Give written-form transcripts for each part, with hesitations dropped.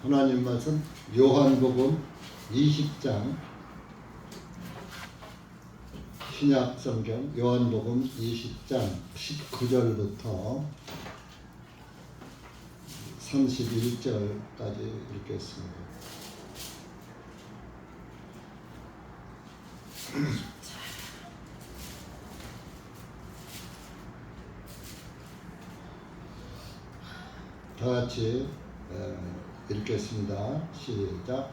하나님 말씀 요한복음 20장 신약 성경 요한복음 20장 19절부터 31절까지 읽겠습니다. 다 같이 읽겠습니다. 시작.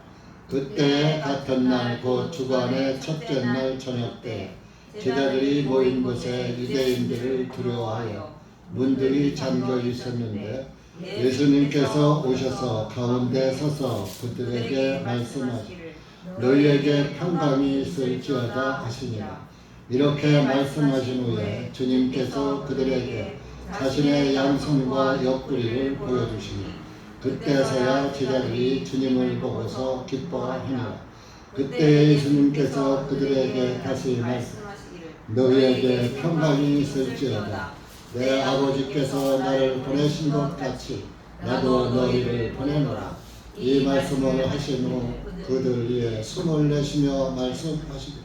그때 같은 날 곧 주간의 첫째 날 저녁 때 제자들이 모인 곳에 유대인들을 두려워하여 문들이 잠겨 있었는데 예수님께서 오셔서 가운데 서서 그들에게 말씀하시되 너희에게 평강이 있을지어다 하시니라. 이렇게 말씀하신 후에 주님께서 그들에게 자신의 양손과 옆구리를 보여주시니 그때서야 제자들이 주님을 보고서 기뻐하니라. 그때 예수님께서 그들에게 다시 말씀하시기를 너희에게 평강이 있을지어다. 내 아버지께서 나를 보내신 것 같이 나도 너희를 보내노라. 이 말씀을 하신 후 그들 위에 숨을 내쉬며 말씀하시기를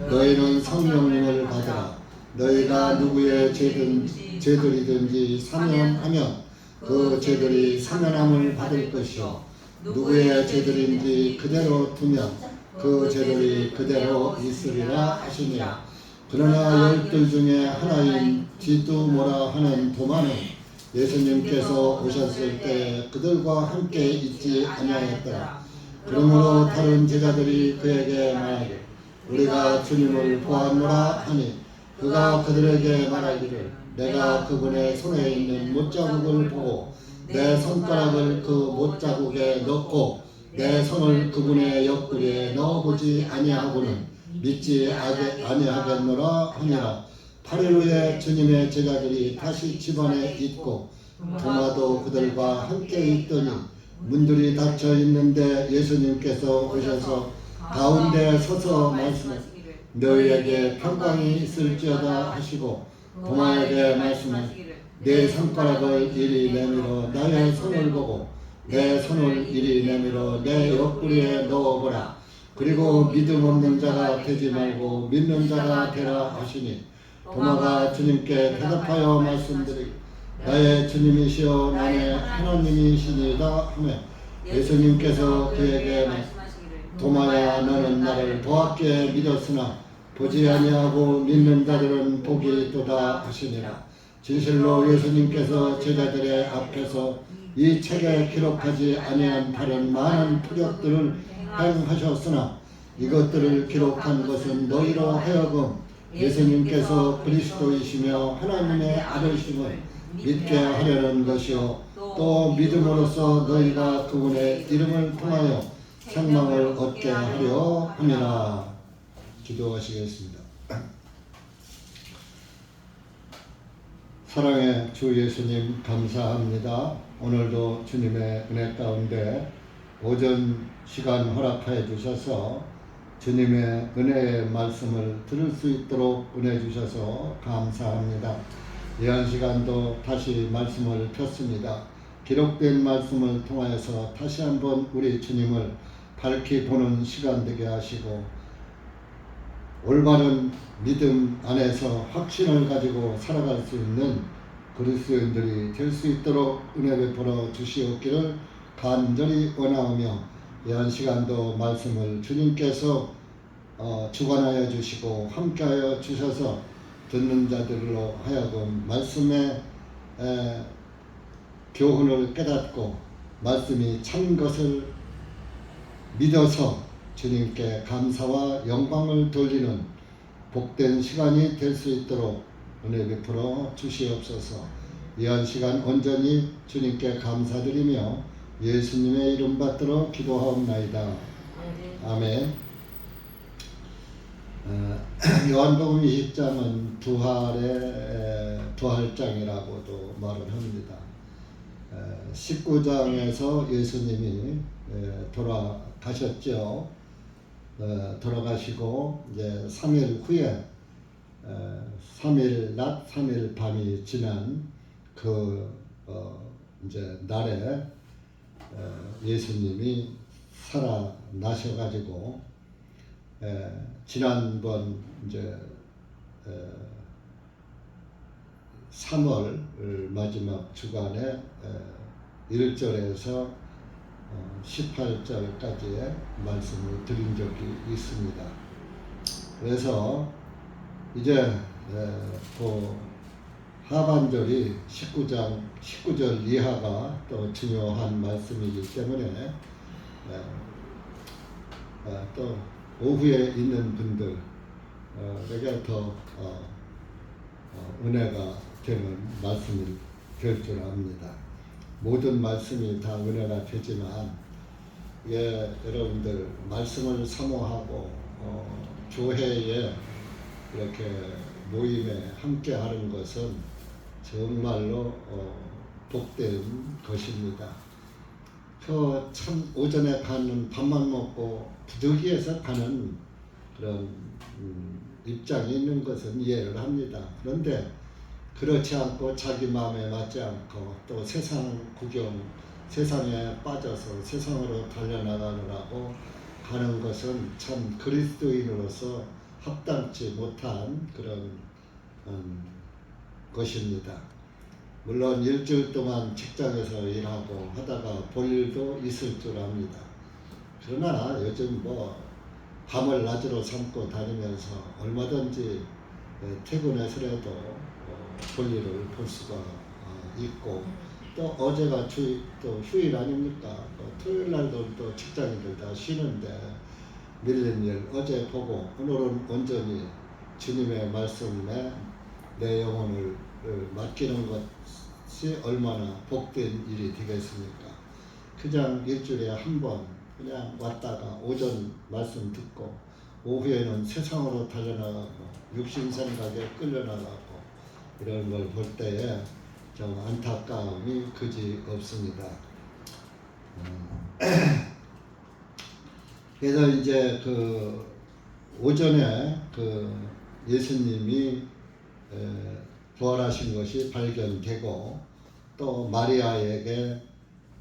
너희는 성령님을 받으라. 너희가 누구의 죄들이든지 사면하면 그 죄들이 사면함을 받을 것이요 누구의 죄들인지 그대로 두면 그 죄들이 그대로 있으리라 하시니라. 그러나 열둘 중에 하나인 디두모라 하는 도마는 예수님께서 오셨을 때 그들과 함께 있지 아니하였더라. 그러므로 다른 제자들이 그에게 말하되 우리가 주님을 보았노라 하니 그가 그들에게 말하기를 내가 그분의 손에 있는 못자국을 보고 내 손가락을 그 못자국에 넣고 내 손을 그분의 옆구리에 넣어보지 아니하고는 믿지 아니하겠노라 하니라. 8일 후에 주님의 제자들이 다시 집안에 있고 도마도 그들과 함께 있더니 문들이 닫혀 있는데 예수님께서 오셔서 가운데 서서 말씀하시기를 너희에게 평강이 있을지어다 하시고 도마에게 말씀하시기를 내 손가락을 이리 내밀어 나의 손을 보고 내 손을 이리 내밀어 내 옆구리에 넣어보라. 그리고 믿음 없는 자가 되지 말고 믿는 자가 되라 하시니 도마가 주님께 대답하여 말씀드리기를 나의 주님이시여 나의 하나님이시니이다 하며 예수님께서 그에게 말씀하시기를 도마야 너는 나를 보았기에 믿었으나 보지 아니하고 믿는 자들은 복이 있도다 하시니라. 진실로 예수님께서 제자들의 앞에서 이 책에 기록하지 아니한 다른 많은 표적들을 행하셨으나 이것들을 기록한 것은 너희로 하여금 예수님께서 그리스도이시며 하나님의 아들이심을 믿게 하려는 것이요 또 믿음으로써 너희가 그분의 이름을 통하여 생명을 얻게 하려 함이라. 기도하시겠습니다. 사랑의 주 예수님 감사합니다. 오늘도 주님의 은혜 가운데 오전 시간 허락하여 주셔서 주님의 은혜의 말씀을 들을 수 있도록 은혜 주셔서 감사합니다. 이한 시간도 다시 말씀을 폈습니다. 기록된 말씀을 통하여서 다시 한번 우리 주님을 밝히 보는 시간 되게 하시고 올바른 믿음 안에서 확신을 가지고 살아갈 수 있는 그리스도인들이 될 수 있도록 은혜 베풀어 주시옵기를 간절히 원하오며 이한 시간도 말씀을 주님께서 주관하여 주시고 함께하여 주셔서 듣는 자들로 하여금 말씀의 교훈을 깨닫고 말씀이 참 것을 믿어서 주님께 감사와 영광을 돌리는 복된 시간이 될 수 있도록 은혜 베풀어 주시옵소서. 이한 시간 온전히 주님께 감사드리며 예수님의 이름 받들어 기도하옵나이다. 아멘. 요한복음 20장은 부활장이라고도 말을 합니다. 19장에서 예수님이 돌아가셨죠. 돌아가시고 이제 3일 후에 3일 낮 3일 밤이 지난 그 이제 날에 예수님이 살아나셔가지고 지난번 이제 3월 마지막 주간에 1절에서 18절까지의 말씀을 드린 적이 있습니다. 그래서 이제 그 하반절이 19절 이하가 또 중요한 말씀이기 때문에 또 오후에 있는 분들에게 더 은혜가 되는 말씀이 될 줄 압니다. 모든 말씀이 다 은혜가 되지만 여러분들 말씀을 사모하고 교회에 이렇게 모임에 함께 하는 것은 정말로 복된 것입니다. 참 오전에 가는 밥만 먹고 부득이해서 가는 그런 입장이 있는 것은 이해를 합니다. 그런데 그렇지 않고 자기 마음에 맞지 않고 또 세상 구경, 세상에 빠져서 세상으로 달려나가느라고 가는 것은 참 그리스도인으로서 합당치 못한 그런 것입니다. 물론 일주일 동안 직장에서 일하고 하다가 볼 일도 있을 줄 압니다. 그러나 요즘 밤을 낮으로 삼고 다니면서 얼마든지 퇴근해서라도 볼일을 볼 수가 있고, 또 어제가 또 휴일 아닙니까? 토요일 날도 또 직장인들 다 쉬는데 밀린 일 어제 보고 오늘은 온전히 주님의 말씀에 내 영혼을 맡기는 것이 얼마나 복된 일이 되겠습니까? 그냥 일주일에 한 번 그냥 왔다가 오전 말씀 듣고 오후에는 세상으로 달려나가고 육신 생각에 끌려나가고 이런 걸 볼 때에 좀 안타까움이 그지 없습니다. 그래서 이제 그 오전에 그 예수님이 부활하신 것이 발견되고 또 마리아에게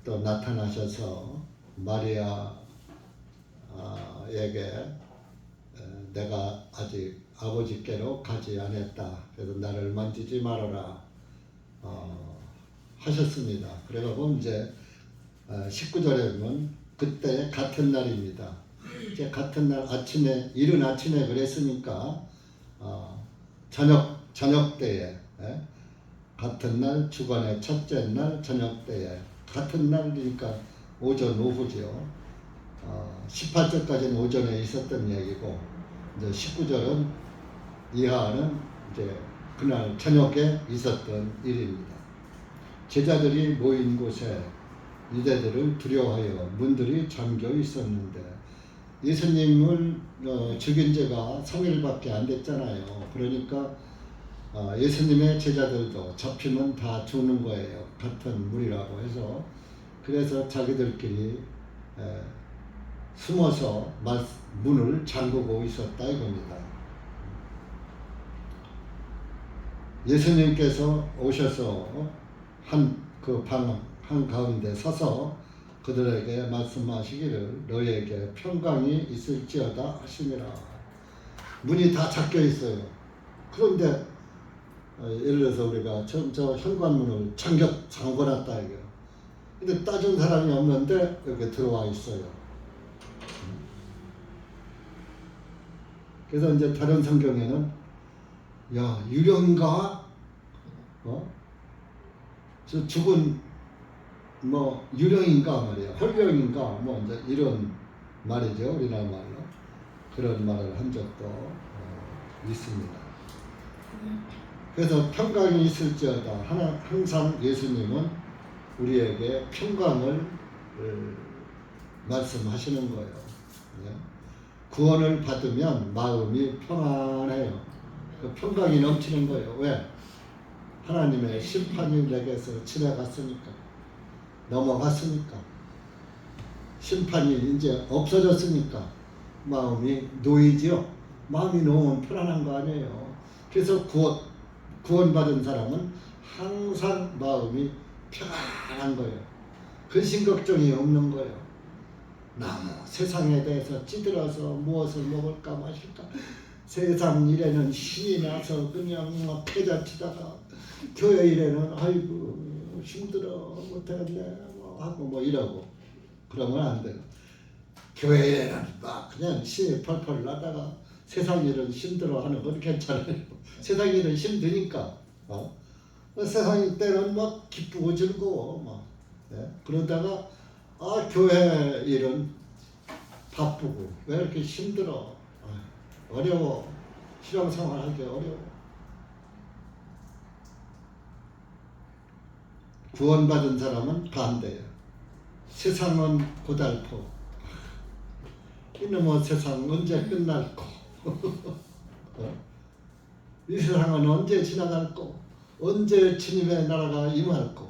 또 나타나셔서 마리아에게 내가 아직 아버지께로 가지 않았다. 그래서 나를 만지지 말아라 하셨습니다. 그래가지고 이제 19절에 보면 그때 같은 날입니다. 이제 같은 날 아침에 이른 아침에 그랬으니까 저녁 때에 같은 날 주간의 첫째 날 저녁 때에 같은 날이니까 오전 오후죠. 18절까지는 오전에 있었던 얘기고 이제 19절은 이하는 이제 그날 저녁에 있었던 일입니다. 제자들이 모인 곳에 유대들을 두려워하여 문들이 잠겨 있었는데 예수님을 죽인 지가 3일밖에 안 됐잖아요. 그러니까 예수님의 제자들도 잡히면 다 죽는 거예요. 같은 무리라고 해서. 그래서 자기들끼리 숨어서 문을 잠그고 있었다 이겁니다. 예수님께서 오셔서 그 방 한가운데 서서 그들에게 말씀하시기를 너희에게 평강이 있을지어다 하시니라. 문이 다 잠겨 있어요. 그런데 예를 들어서 우리가 저 현관문을 잠궈놨다 이거예요. 근데 따준 사람이 없는데 이렇게 들어와 있어요. 그래서 이제 다른 성경에는 야 유령인가? 저 죽은 유령인가 말이야. 헐령인가 이제 이런 말이죠. 우리나라 말로 그런 말을 한 적도 있습니다. 그래서 평강이 있을지어다. 항상 예수님은 우리에게 평강을 말씀하시는 거예요. 구원을 받으면 마음이 평안해요. 그 평강이 넘치는 거예요. 왜? 하나님의 심판이 내게서 지나갔으니까, 넘어갔으니까, 심판이 이제 없어졌으니까 마음이 놓이죠. 마음이 놓으면 편안한 거 아니에요. 그래서 구원받은 사람은 항상 마음이 평안한 거예요. 근심 걱정이 없는 거예요. 너무 세상에 대해서 찌들어서 무엇을 먹을까 마실까 세상 일에는 신이 나서 그냥 막 패자치다가 교회 일에는 아이고 힘들어 못하겠네 뭐 하고 뭐 이러고 그러면 안 돼요. 교회 일에는 막 그냥 신이 펄펄 나다가 세상 일은 힘들어하는 건 괜찮아요. 세상 일은 힘드니까 세상 때는 막 기쁘고 즐거워 막 그러다가 교회 일은 바쁘고 왜 이렇게 힘들어 어려워 신앙생활 하기 어려워. 구원받은 사람은 반대예요. 세상은 고달퍼 이놈의 세상 언제 끝날꼬 이 세상은 언제 지나갈꼬 언제 주님의 나라가 임할꼬.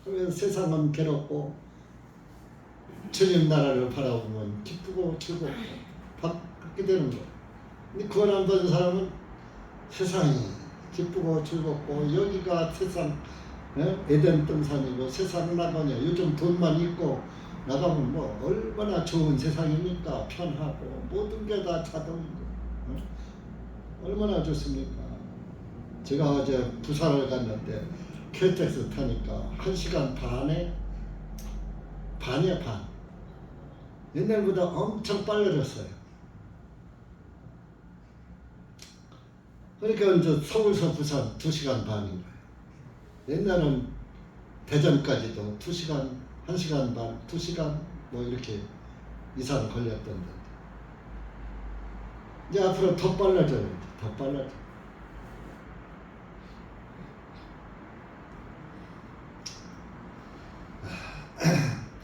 그래서 세상은 괴롭고 주님 나라를 바라보면 기쁘고 즐겁고 그렇게 되는 거예요. 근데 구원 안 받은 사람은 세상이 기쁘고 즐겁고 여기가 세상 에덴 동산이고 세상 나가냐 요즘 돈만 있고 나가면 뭐 얼마나 좋은 세상입니까. 편하고 모든 게 다 자동이고 얼마나 좋습니까. 제가 어제 부산을 갔는데 KTX 타니까 1시간 반에 반. 옛날보다 엄청 빨라졌어요. 그러니까 이제 서울서 부산 2시간 반인 거예요. 옛날은 대전까지도 2시간, 1시간 반, 2시간 뭐 이렇게 이상 걸렸던데. 이제 앞으로 더 빨라져요. 더 빨라져.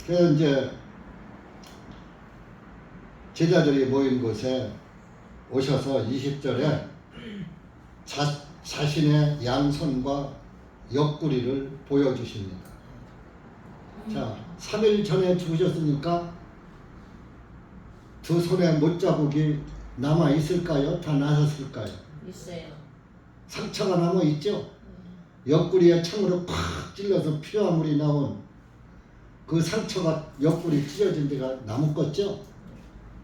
그래서 이제 제자들이 모인 곳에 오셔서 20절에 자신의 양손과 옆구리를 보여주십니다. 자, 3일 전에 죽으셨으니까 두 손에 못자국이 남아 있을까요? 다 나섰을까요? 있어요. 상처가 남아 있죠? 옆구리에 창으로 팍 찔러서 피화물이 나온 그 상처가 옆구리 찢어진 데가 남았겠죠?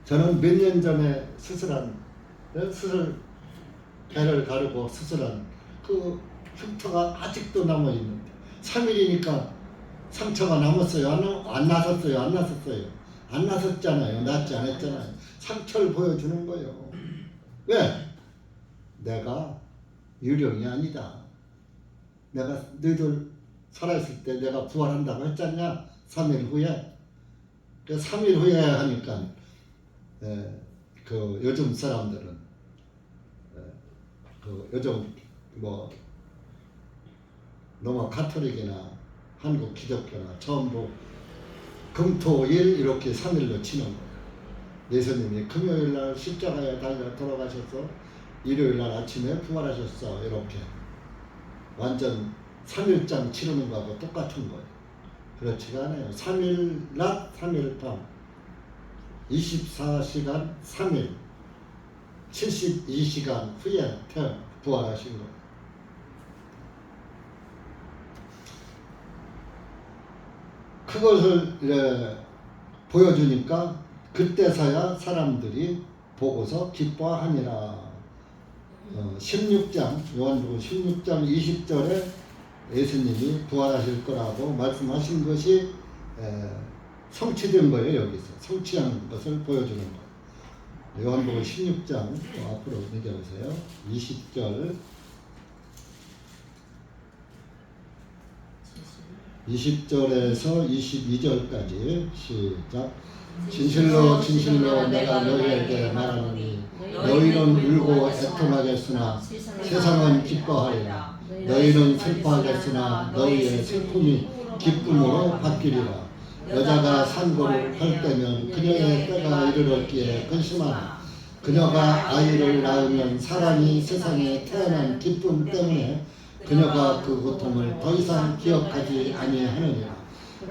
저는 몇 년 전에 배를 가르고 수술한 그 흉터가 아직도 남아 있는데 3일이니까 상처가 남았어요? 안 나섰어요? 안 나섰어요? 안 나섰잖아요. 낫지 않았잖아요. 상처를 보여주는 거예요. 왜? 내가 유령이 아니다. 내가 너희들 살아있을 때 내가 부활한다고 했잖냐? 3일 후에. 그 3일 후에 하니까 그 요즘 사람들은 그 요즘 뭐 로마 가톨릭이나 한국 기독교나 전부 금토일 이렇게 3일로 치는 거예요. 예수님이 금요일날 십자가에 달려 돌아가셔서 일요일날 아침에 부활하셨어 이렇게 완전 3일장 치르는 거하고 똑같은 거예요. 그렇지가 않아요. 3일 낮 3일 밤 24시간 3일 72시간 후에 부활하신 거예요. 그것을 보여주니까 그때서야 사람들이 보고서 기뻐하니라. 16장 요한복음 16장 20절에 예수님이 부활하실 거라고 말씀하신 것이 성취된 거예요. 여기서 성취한 것을 보여주는 거예요. 요한복음 16장 앞으로 넘겨보세요. 20절 20절에서 22절까지 시작. 진실로 진실로 내가 너희에게 말하노니 너희는 울고 애통하겠으나 세상은 기뻐하리라. 너희는 슬퍼하겠으나 너희의 슬픔이 기쁨으로 바뀌리라. 여자가 산고를 할 때면 그녀의 때가 이르렀기에 근심하라. 그녀가 아이를 낳으면 사람이 세상에 태어난 기쁨 때문에 그녀가 그 고통을 더 이상 기억하지 아니하느니라.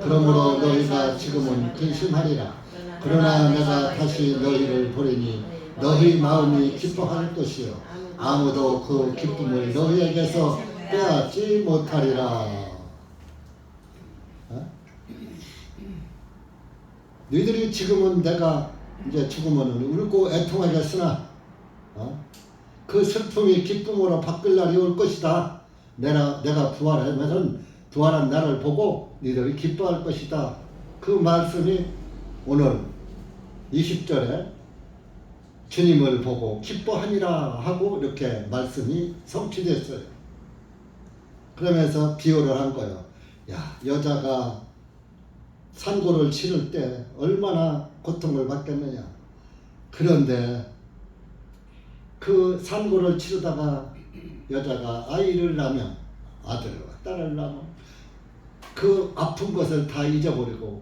그러므로 너희가 지금은 근심하리라. 그러나 내가 다시 너희를 보리니 너희 마음이 기뻐할 것이요 아무도 그 기쁨을 너희에게서 빼앗지 못하리라. 너희들이 지금은 내가 이제 죽으면 울고 애통하겠으나 그 슬픔이 기쁨으로 바뀔 날이 올 것이다. 내가 부활하면은 부활한 나를 보고 너희들이 기뻐할 것이다. 그 말씀이 오늘 20절에 주님을 보고 기뻐하니라 하고 이렇게 말씀이 성취됐어요. 그러면서 비유를 한 거예요. 야, 여자가 산고를 치를 때 얼마나 고통을 받겠느냐. 그런데 그 산고를 치르다가 여자가 아이를 낳으면, 아들과 딸을 낳으면 그 아픈 것을 다 잊어버리고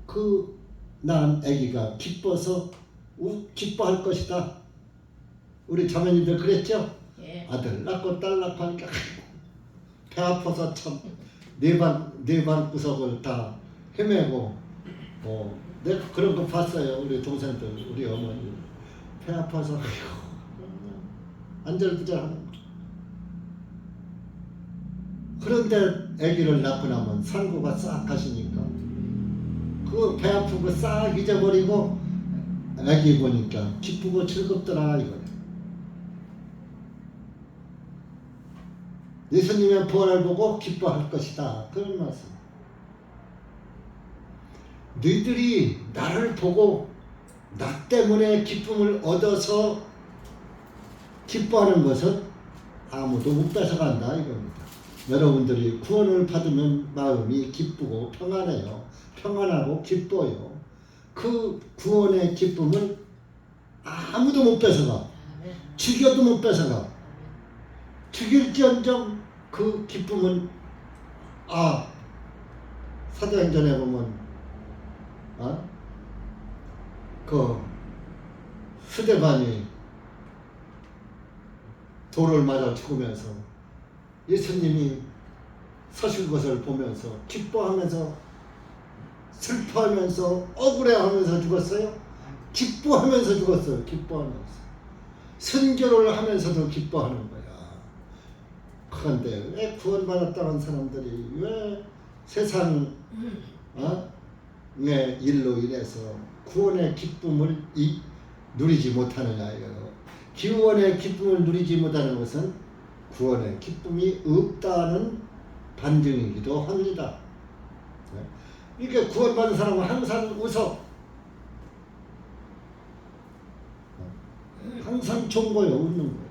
그 낳은 아기가 기뻐서 기뻐할 것이다. 우리 자매님들 그랬죠? 예. 아들 낳고 딸 낳고 하니까 배 아파서 참 네 방 구석을 다 헤매고 내가 그런 거 봤어요. 우리 동생들, 우리 어머니 배 아파서 안절부절하는 거. 그런데 아기를 낳고 나면 산고가 싹 가시니까 그 배 아픈 거 싹 잊어버리고 아기 보니까 기쁘고 즐겁더라 이거예요. 예수님의 부활을 보고 기뻐할 것이다. 그런 말씀. 너희들이 나를 보고 나 때문에 기쁨을 얻어서 기뻐하는 것은 아무도 못 뺏어간다 이겁니다. 여러분들이 구원을 받으면 마음이 기쁘고 평안해요. 평안하고 기뻐요. 그 구원의 기쁨을 아무도 못 뺏어가. 죽여도 못 뺏어가. 죽일지언정 그 기쁨은 사도행전에 보면 그 스데반이 돌을 맞아 죽으면서 예수님이 서신 것을 보면서 기뻐하면서 슬퍼하면서 억울해하면서 죽었어요. 기뻐하면서 죽었어요. 기뻐하면서 선교를 하면서도 기뻐하는 거야. 그런데 왜 구원받았다는 사람들이 왜 세상의 일로 인해서 구원의 기쁨을 누리지 못하느냐 이거요. 구원의 기쁨을 누리지 못하는 것은 구원의 기쁨이 없다는 반증이기도 합니다. 이게 구원받은 사람은 항상 웃어. 항상 좋은 거예요. 웃는 거예요.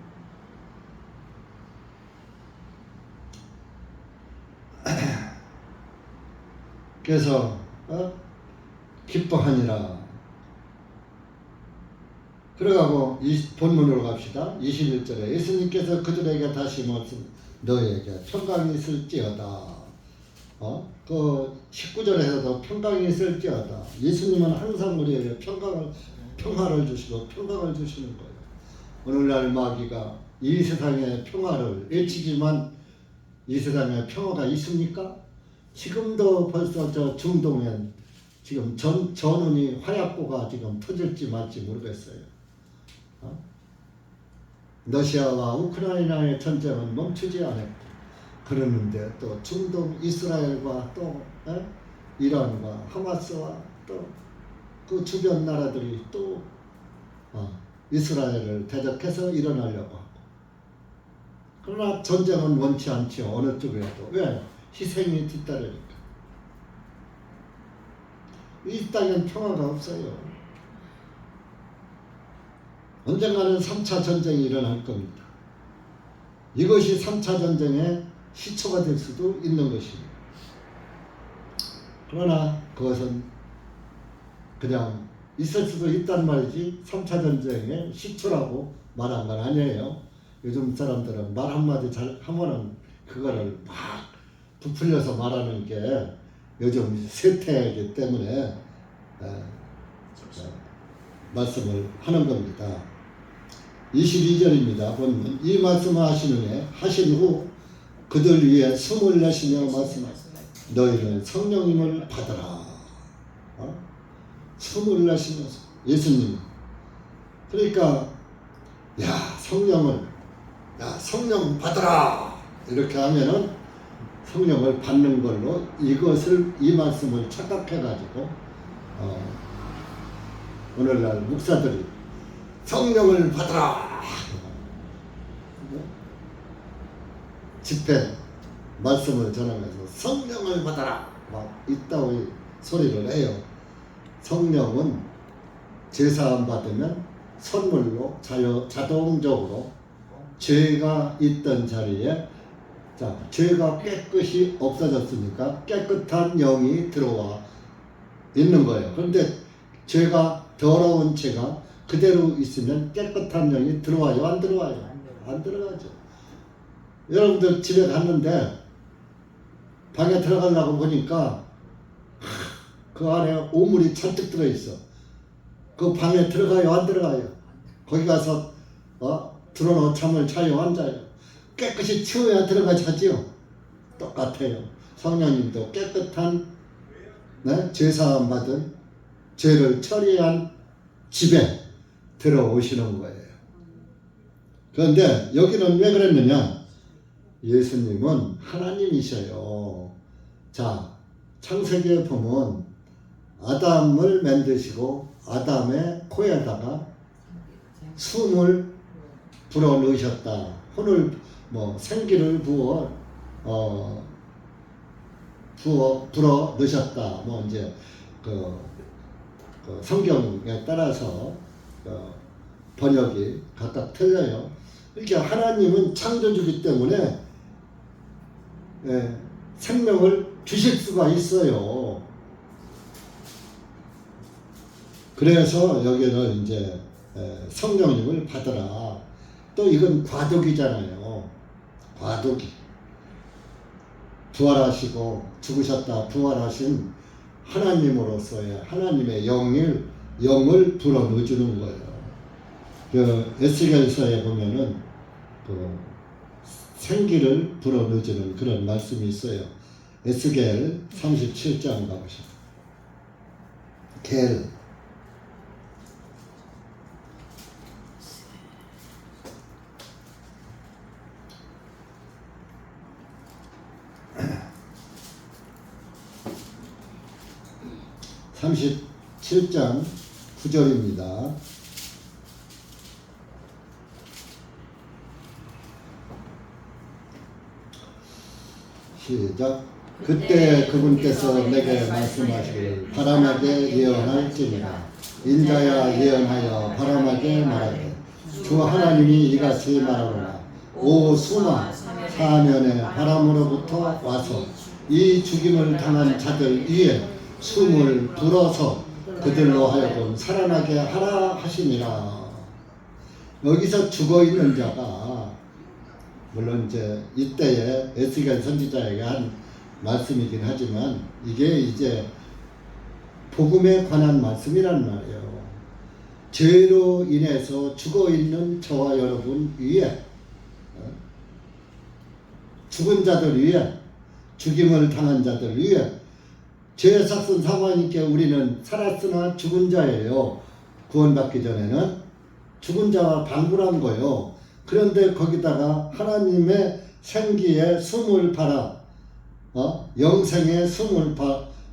그래서 기뻐하니라. 그러가고 본문으로 갑시다. 21절에 예수님께서 그들에게 다시 말씀 너희에게 평강이 있을지어다. 그 19절에서도 평강이 있을지어다. 예수님은 항상 우리에게 평화를 주시고 평강을 주시는 거예요. 오늘날 마귀가 이 세상의 평화를 외치지만 이 세상에 평화가 있습니까? 지금도 벌써 저 중동엔 지금 전운이 화약고가 지금 터질지 말지 모르겠어요. 러시아와 우크라이나의 전쟁은 멈추지 않았고 그러는데 또 중동 이스라엘과 또 이란과 하마스와 또 그 주변 나라들이 또 이스라엘을 대적해서 일어나려고 하고 그러나 전쟁은 원치 않죠. 어느 쪽이라도. 왜? 희생이 뒤따르니까. 이 땅엔 평화가 없어요. 언젠가는 3차 전쟁이 일어날 겁니다. 이것이 3차 전쟁의 시초가 될 수도 있는 것입니다. 그러나 그것은 그냥 있을 수도 있단 말이지 3차 전쟁의 시초라고 말한 건 아니에요. 요즘 사람들은 말 한마디 잘 하면은 그거를 막 부풀려서 말하는 게 요즘 세태이기 때문에 말씀을 하는 겁니다. 22절입니다. 본문 이 말씀을 하신 후 그들 위에 숨을 내쉬며 말씀하시되 너희는 성령님을 받으라. 숨을 내쉬면서 예수님 그러니까 성령 받으라 이렇게 하면은 성령을 받는 걸로 이 말씀을 착각해 가지고 오늘날 목사들이 성령을 받아라 집회 말씀을 전하면서 성령을 받아라 막 이따위 소리를 해요. 성령은 제사함 받으면 선물로 자동적으로 죄가 있던 자리에 죄가 깨끗이 없어졌으니까 깨끗한 영이 들어와 있는 거예요. 그런데 죄가 더러운 죄가 그대로 있으면 깨끗한 영이 들어와요? 안 들어와요? 안 들어가죠. 여러분들 집에 갔는데 방에 들어가려고 보니까 그 안에 오물이 잔뜩 들어있어. 그 방에 들어가요? 안 들어가요? 거기 가서 들어놓은 잠을 자요? 안 자요? 깨끗이 치워야 들어가자지요. 똑같아요. 성령님도 깨끗한 죄사함 받은 죄를 처리한 집에 들어오시는 거예요. 그런데 여기는 왜 그랬느냐? 예수님은 하나님이셔요. 자, 창세기에 보면 아담을 만드시고 아담의 코에다가 숨을 불어 넣으셨다. 혼을 생기를 불어 넣으셨다. 이제 그 성경에 따라서 번역이 각각 틀려요. 이렇게 하나님은 창조주기 때문에 생명을 주실 수가 있어요. 그래서 여기는 이제 성령님을 받으라. 또 이건 과도기잖아요. 과도기. 부활하시고 죽으셨다 부활하신 하나님으로서의 하나님의 영을 불어 넣어주는 거예요. 그 에스겔서에 보면은 그 생기를 불어 넣어주는 그런 말씀이 있어요. 에스겔 37장 가보시죠. 겔 37장 9절입니다. 시작. 그때 그분께서 내게 말씀하시길 바람에게 예언할지니라. 인자야 예언하여 바람에게 말하되 주 하나님이 이같이 말하노라. 오 수마 사면의 바람으로부터 와서 이 죽임을 당한 자들 위에 숨을 불어서 그들로 하여금 살아나게 하라 하시니라. 여기서 죽어 있는 자가 물론 이제 이때에 에스겔 선지자에게 한 말씀이긴 하지만 이게 이제 복음에 관한 말씀이란 말이에요. 죄로 인해서 죽어 있는 저와 여러분 위에 죽은 자들 위에 죽임을 당한 자들 위에 죄의 삭슨 사모하니까 우리는 살았으나 죽은 자예요. 구원받기 전에는 죽은 자와 방불한 거요. 그런데 거기다가 하나님의 생기에 숨을 팔아 영생의 숨을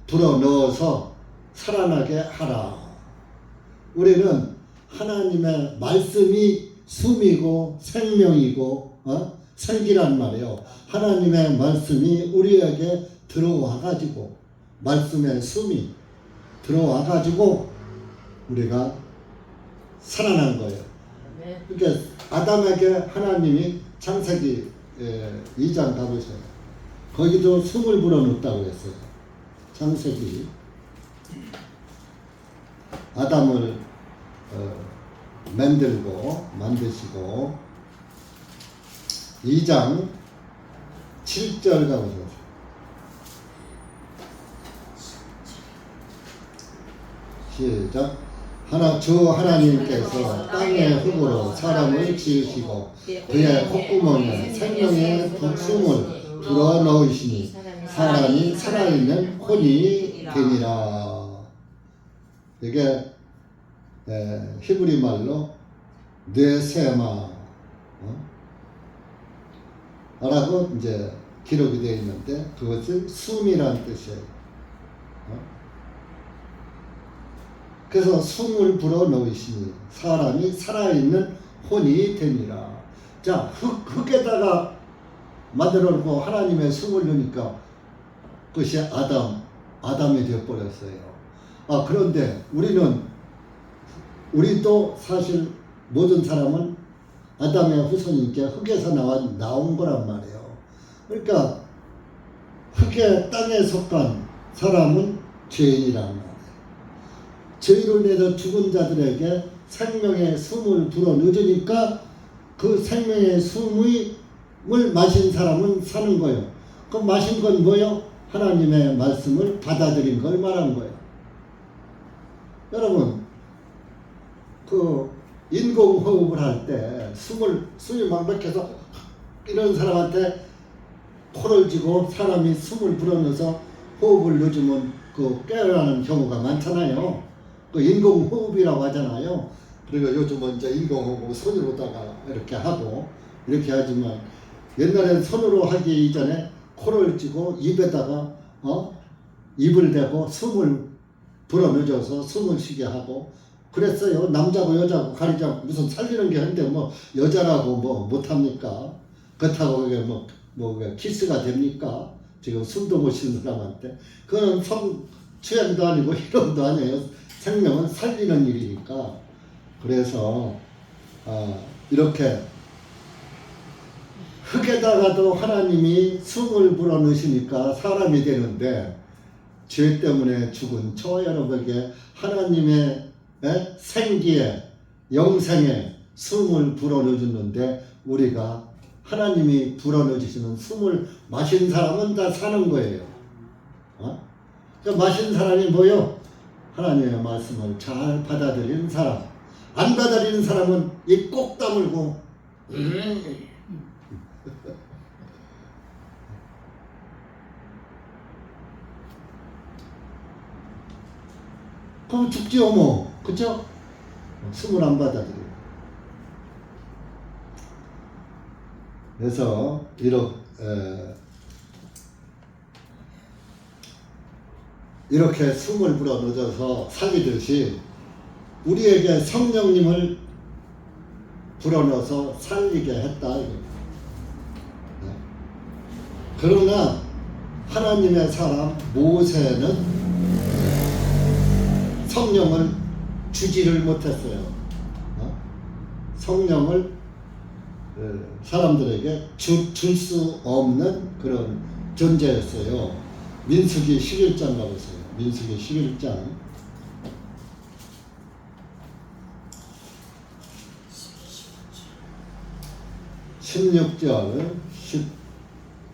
불어 넣어서 살아나게 하라. 우리는 하나님의 말씀이 숨이고 생명이고 생기란 말이에요. 하나님의 말씀이 우리에게 들어와 가지고 말씀의 숨이 들어와 가지고 우리가 살아난 거예요. 그러니까 아담에게 하나님이 창세기 2장 가보세요. 거기도 숨을 불어넣었다고 했어요. 창세기 아담을 만드시고 2장 7절 가보세요. 시작. 주 하나님께서 땅의 흙으로 사람을 지으시고 그의 콧구멍에 생명의 숨을 불어넣으시니 사람이 살아있는 혼이 되니라. 이게 히브리 말로 뇌세마 라고 이제 기록이 되어 있는데 그것은 숨이란 뜻이에요. 그래서 숨을 불어 넣으시니 사람이 살아있는 혼이 되니라. 자, 흙에다가 만들어 놓고 하나님의 숨을 넣으니까 그것이 아담이 되어버렸어요. 그런데 우리도 사실 모든 사람은 아담의 후손이니까 흙에서 나온 거란 말이에요. 그러니까 흙의 땅에 속한 사람은 죄인이란 말이에요. 죄로 인해서 죽은 자들에게 생명의 숨을 불어 넣으니까 그 생명의 숨을 마신 사람은 사는 거예요. 그 마신 건 뭐예요? 하나님의 말씀을 받아들인 걸 말한 거예요. 여러분, 그 인공호흡을 할 때 숨이 막막해서 이런 사람한테 코를 쥐고 사람이 숨을 불어넣어서 호흡을 넣어주면 그 깨어나는 경우가 많잖아요. 그 인공호흡이라고 하잖아요. 그리고 요즘은 이제 인공호흡 손으로다가 이렇게 하고 이렇게 하지만 옛날엔 손으로 하기 이전에 코를 쥐고 입에다가 입을 대고 숨을 불어넣어줘서 숨을 쉬게 하고 그랬어요. 남자고 여자고 가리지 않고 무슨 살리는 게 한데 뭐 여자라고 뭐 못합니까? 그렇다고 그게 뭐 키스가 됩니까? 지금 숨도 못 쉬는 사람한테 그건 성추행도 아니고 희롱도 아니에요. 생명은 살리는 일이니까. 그래서 이렇게 흙에다가도 하나님이 숨을 불어넣으시니까 사람이 되는데 죄 때문에 죽은 저 여러분에게 하나님의 생기에 영생에 숨을 불어넣어주는데 우리가 하나님이 불어넣어주시는 숨을 마신 사람은 다 사는 거예요. 그러니까 마신 사람이 뭐요? 하나님의 말씀을 잘 받아들이는 사람. 안 받아들이는 사람은 입 꼭 다물고 그럼 죽지요 뭐. 그쵸? 숨을 안 받아들여요. 그래서 이렇게 숨을 불어 넣어서 살리듯이 우리에게 성령님을 불어넣어서 살리게 했다. 그러나 하나님의 사람 모세는 성령을 주지를 못했어요. 성령을 사람들에게 줄 수 없는 그런 존재였어요. 민수기 11장 가보세요. 민수기 11장 16절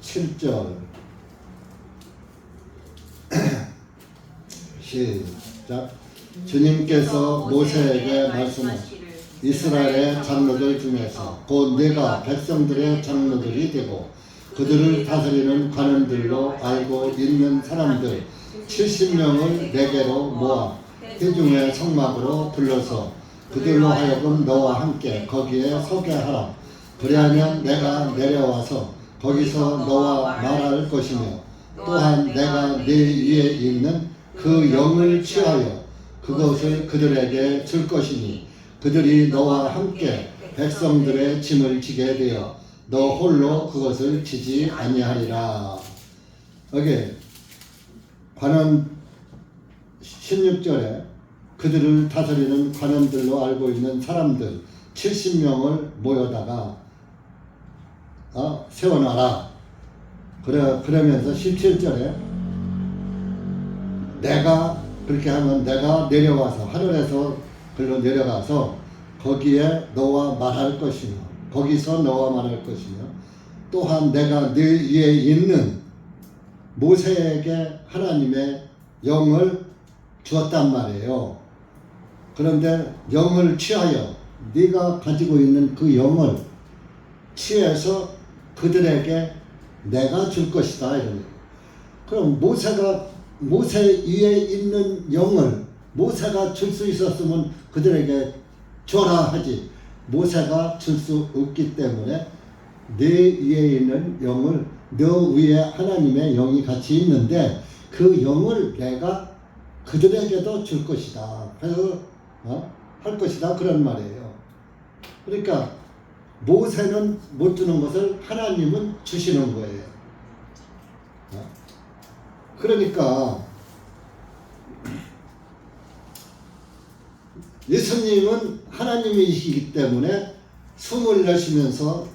17절 시작. 주님께서 모세에게 말씀하시기를 이스라엘의 장로들 중에서 곧 내가 백성들의 장로들이 되고 그들을 다스리는 관원들로 알고 있는 사람들 70명을 내게로 모아 회중의 성막으로 불러서 그들로 하여금 너와 함께 거기에 서게 하라. 그리하면 내가 내려와서 거기서 너와 말할 것이며 또한 내가 네 위에 있는 그 영을 취하여 그것을 그들에게 줄 것이니 그들이 너와 함께 백성들의 짐을 지게 되어 너 홀로 그것을 지지 아니하리라. 여기 관원 16절에 그들을 다스리는 관원들로 알고 있는 사람들 70명을 모여다가 세워놔라. 그러면서 17절에 내가 그렇게 하면 내가 내려와서 하늘에서 글로 내려가서 거기에 너와 말할 것이며 거기서 너와 말할 것이며 또한 내가 네 위에 있는 모세에게 하나님의 영을 주었단 말이에요. 그런데 영을 취하여 네가 가지고 있는 그 영을 취해서 그들에게 내가 줄 것이다. 이런. 그럼 모세 위에 있는 영을 모세가 줄 수 있었으면 그들에게 줘라 하지. 모세가 줄 수 없기 때문에 내 위에 있는 영을 너 위에 하나님의 영이 같이 있는데 그 영을 내가 그들에게도 줄 것이다. 그래서 할 것이다 그런 말이에요. 그러니까 모세는 못 주는 것을 하나님은 주시는 거예요. 그러니까 예수님은 하나님이시기 때문에 숨을 내쉬면서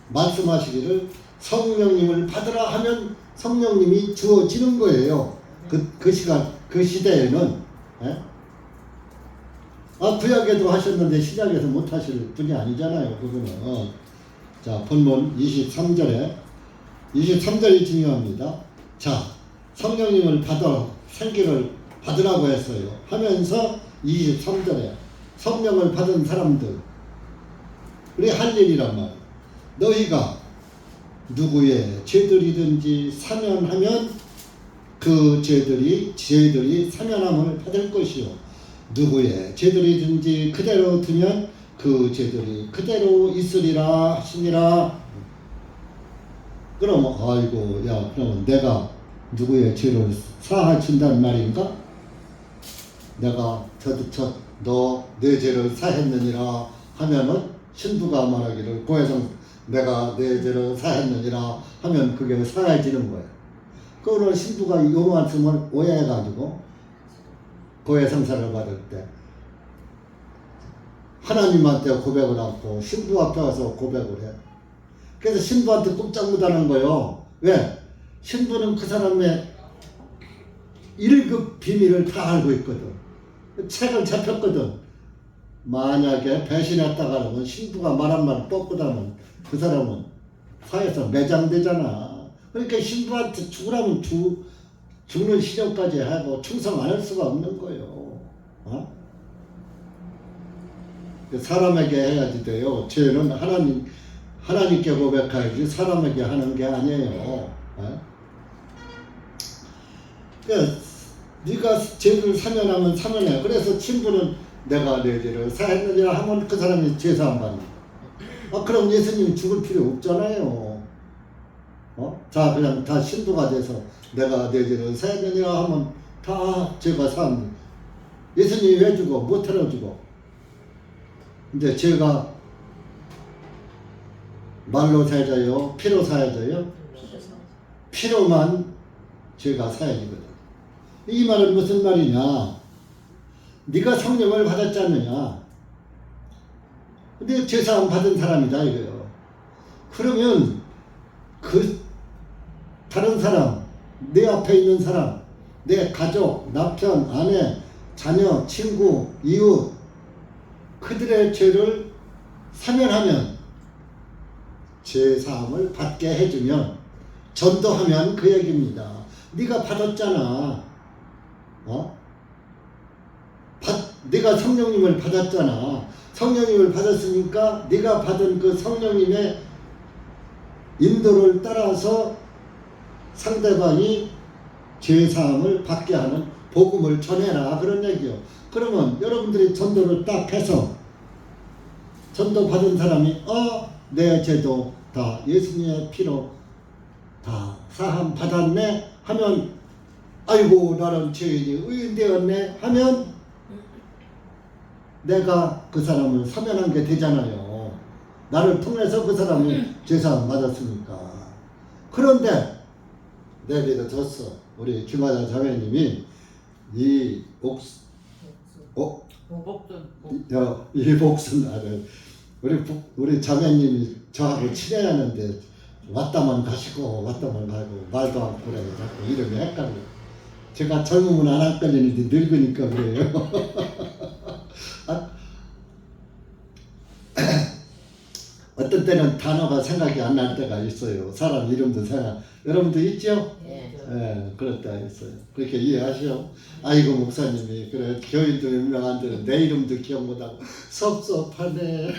말씀하시기를 성령님을 받으라 하면 성령님이 주어지는 거예요. 그 시간, 그 시대에는. 구약에도 하셨는데 신약에서 못 하실 분이 아니잖아요. 그거는. 자, 본문 23절이 중요합니다. 자, 성령님을 받아 생기를 받으라고 했어요. 하면서 23절에 성령을 받은 사람들 우리 할 일이란 말이에요. 너희가 누구의 죄들이든지 사면하면 그 죄들이 사면함을 받을 것이요 누구의 죄들이든지 그대로 두면 그 죄들이 그대로 있으리라 하시니라. 그러면 아이고 야 그러면 내가 누구의 죄를 사하준다는 말인가? 내가 너 내 죄를 사했느니라 하면은 신부가 말하기를 고해성 내가 내 죄를 사했느니라 하면 그게 사해지는 거예요. 그거는 신부가 이 말씀을 오해해가지고 고해성사를 받을 때 하나님한테 고백을 하고 신부 앞에 와서 고백을 해. 그래서 신부한테 꼼짝 못하는 거예요. 왜? 신부는 그 사람의 1급 비밀을 다 알고 있거든. 책을 잡혔거든. 만약에 배신했다 그러면 신부가 말한 말 뻗고다면 그 사람은 사회에서 매장되잖아. 그러니까 신부한테 죽으라면 죽는 시련까지 하고 충성 안 할 수가 없는 거예요. 사람에게 해야지 돼요. 죄는 하나님께 고백해야지 사람에게 하는 게 아니에요. 그러니까 네가 죄를 사면하면 사면해. 그래서 친구는 내가 내 죄를 사했느냐 하면 그 사람이 죄 사함 받는 거야. 그럼 예수님 죽을 필요 없잖아요. 자 그냥 다 신부가 돼서 내가 내 죄를 사했느냐 하면 다 죄가 사함. 예수님이 왜 죽어? 못 해러 죽어. 이제 죄가 말로 사야져요? 피로 사야져요? 피로만 죄가 사야지거든. 이 말은 무슨 말이냐? 네가 성령을 받았지 않느냐? 근데 죄사함 받은 사람이다 이거요. 그러면 그 다른 사람, 내 앞에 있는 사람, 내 가족, 남편, 아내, 자녀, 친구, 이웃 그들의 죄를 사면하면 죄사함을 받게 해주면 전도하면 그 얘기입니다. 네가 받았잖아. 네가 성령님을 받았잖아. 성령님을 받았으니까 네가 받은 그 성령님의 인도를 따라서 상대방이 죄사함을 받게 하는 복음을 전해라 그런 얘기요. 그러면 여러분들이 전도를 딱 해서 전도 받은 사람이 내 죄도 다 예수님의 피로 다 사함 받았네 하면 아이고 나는 죄인이 의인되었네 하면 내가 그 사람을 사면한 게 되잖아요. 나를 통해서 그 사람이 죄사함 받았으니까. 그런데 내게도 졌어. 우리 김하자 자매님이 이 복순 우리 자매님이 저하고 친해하는데 왔다만 가시고 말도 안 그래 자꾸 이름이 헷갈려. 제가 젊으면 안 헷갈리는데 늙으니까 그래요. 어떤 때는 단어가 생각이 안 날 때가 있어요. 사람 이름도 여러분도 있죠? 네, 그럴 때가 있어요. 그렇게 이해하시오. 아이고 목사님이 그래 교인도 몇 명 안 되는 내 이름도 기억 못하고 섭섭하네.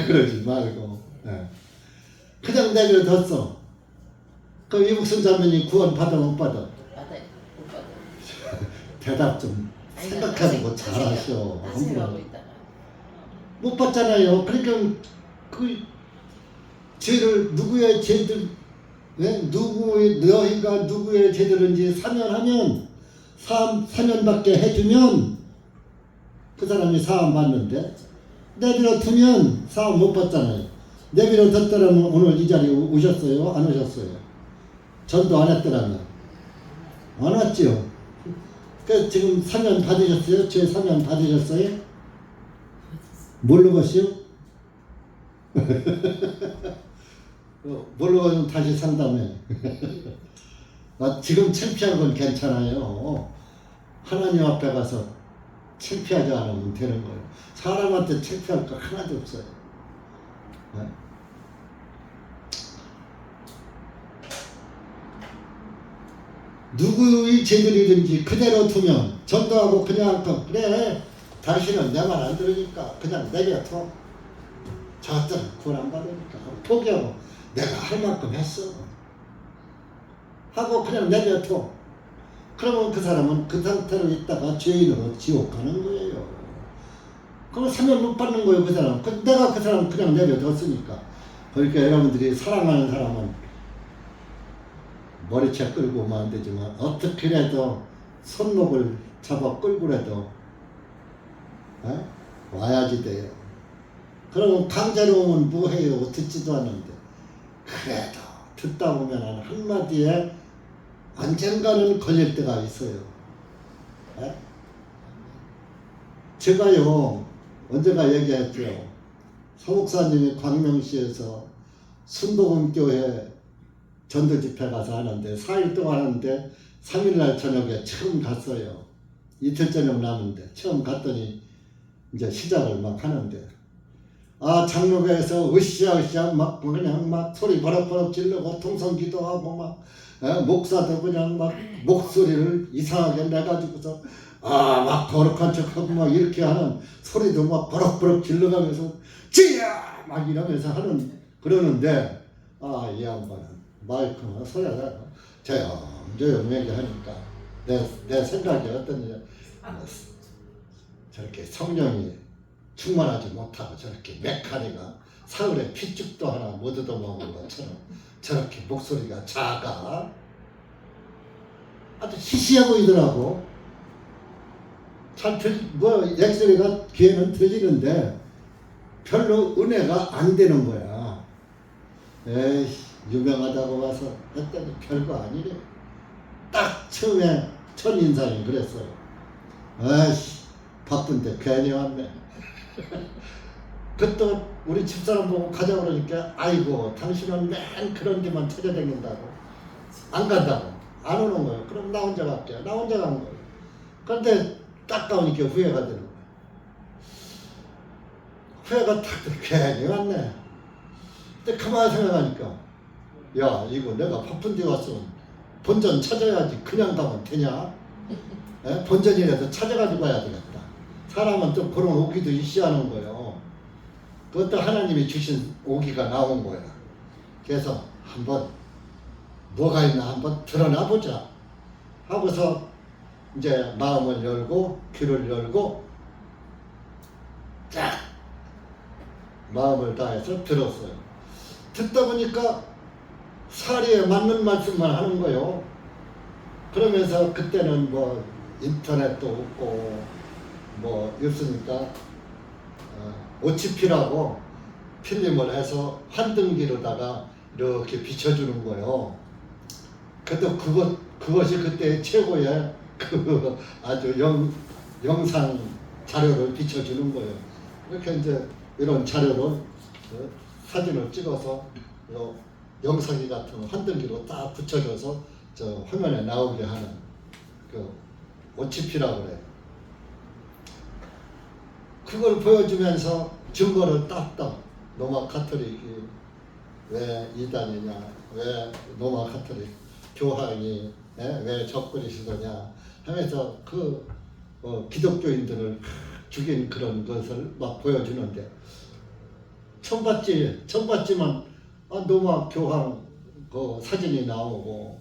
그러지 말고 그냥 내게 뒀어. 그럼 이북순 자매님 구원 받아 못 받아? 받아요. 못 받아요. 대답 좀 생각해보고 잘하셔. 생각하고 있다가 못 받잖아요. 그러니까 그 죄를 누구의 죄들 너희가 누구의 죄들인지 사면하면 사면밖에 해주면 그 사람이 사함 받는데 내버려 두면 사함 못 받잖아요. 내버려 뒀더라면 오늘 이 자리에 오셨어요? 안 오셨어요? 전도 안 했더라면 안 왔지요. 그 지금 사면 받으셨어요? 제 사면 받으셨어요? 모르겠어요? 모르면 다시 상담해. 지금 창피한 건 괜찮아요. 하나님 앞에 가서 창피하지 않으면 되는 거예요. 사람한테 창피할 거 하나도 없어요. 네? 누구의 죄들이든지 그대로 두면 전도하고 그냥 그래 당신은 내 말 안 들으니까 그냥 내려둬. 저들은 구원 안 받으니까 포기하고 내가 할 만큼 했어 하고 그냥 내려둬. 그러면 그 사람은 그 상태로 있다가 죄인으로 지옥 가는 거예요. 그럼 사면 못 받는 거예요. 그 사람. 내가 그 사람 그냥 내려뒀으니까. 그러니까 여러분들이 사랑하는 사람은 머리채 끌고 오면 안 되지만 어떻게라도 손목을 잡아 끌고라도 와야지 돼요. 그러면 강제로 오면 뭐해요. 듣지도 않는데. 그래도 듣다 보면 한마디에 언젠가는 걸릴 때가 있어요. 제가요 언제가 얘기했죠. 서목사님이 광명시에서 순복음교회 전도 집회 가서 하는데 4일 동안 하는데 3일날 저녁에 처음 갔어요. 이틀 저녁 남은데 처음 갔더니 이제 시작을 막 하는데 장로교에서 으쌰으쌰 막 그냥 막 소리 버럭버럭 지르고 통성기도하고 막 목사도 그냥 막 목소리를 이상하게 내가지고서 막 거룩한 척하고 막 이렇게 하는 소리도 막 버럭버럭 질러가면서 지야 막 이러면서 하는 그러는데 이 양반은 마이크나 소리가 조용 얘기하니까 내 생각이 어떠냐 저렇게 성령이 충만하지 못하고 저렇게 메카니가 사흘에 피죽도 하나 못 얻어먹은 것처럼 저렇게 목소리가 작아 아주 시시해 보이더라고. 액소리가 귀에는 들리는데 별로 은혜가 안 되는 거야. 에이 유명하다고 와서 했더니 별거 아니래. 딱 처음에 첫인상이 그랬어요. 아이씨 바쁜데 괜히 왔네. 그때 우리 집사람 보고 가자고 그러니까 아이고 당신은 맨 그런 데만 찾아다닌다고 안 간다고 안 오는 거예요. 그럼 나 혼자 갈게요. 나 혼자 간 거예요. 그런데 딱 가니까 후회가 되는 거예요. 후회가 딱 괜히 왔네. 근데 가만히 생각하니까 야 이거 내가 바쁜 데 왔으면 본전 찾아야지 그냥 가면 되냐? 본전이라도 찾아가지고 가야 되겠다. 사람은 좀 그런 오기도 있어하는 거예요. 그것도 하나님이 주신 오기가 나온 거야. 그래서 한번 뭐가 있나 한번 드러나 보자 하고서 이제 마음을 열고 귀를 열고 쫙 마음을 다해서 들었어요. 듣다 보니까 사리에 맞는 말씀만 하는 거예요. 그러면서 그때는 뭐 인터넷도 없고 뭐 있으니까 오치피라고 필름을 해서 환등기로다가 이렇게 비춰주는 거예요. 그래도 그것이 그때 최고의 아주 영상 자료를 비춰주는 거예요. 이렇게 이제 이런 자료를 사진을 찍어서 영상기 같은 환등기로 딱 붙여줘서 저 화면에 나오게 하는 그 오치피라고 그래요. 그걸 보여주면서 증거를 딱딱 로마 카톨릭이 왜 이단이냐, 왜 로마 카톨릭 교황이 왜 적그리스도냐 하면서 기독교인들을 죽인 그런 것을 막 보여주는데 처음 봤지만 로마 교황 그 사진이 나오고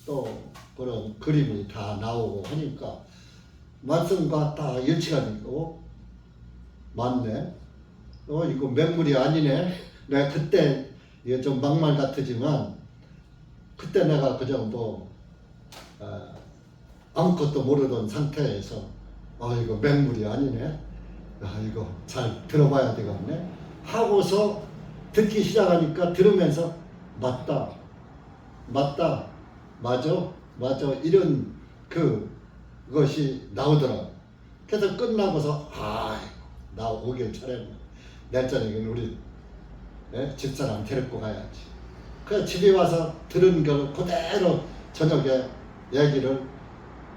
또 그런 그림이 다 나오고 하니까 말씀과 다 일치가 되고 맞네. 이거 맹물이 아니네. 내가 그때 이게 좀 막말 같지만 그때 내가 그저 아무것도 모르던 상태에서 이거 맹물이 아니네. 이거 잘 들어봐야 되겠네. 하고서 듣기 시작하니까 들으면서 맞다, 맞다, 맞아 이런 그것이 나오더라. 그래서 끝나고서 나 오길 잘했네. 내일 저녁에는 우리 집사람 데리고 가야지. 그래서 집에 와서 들은 걸 그대로 저녁에 얘기를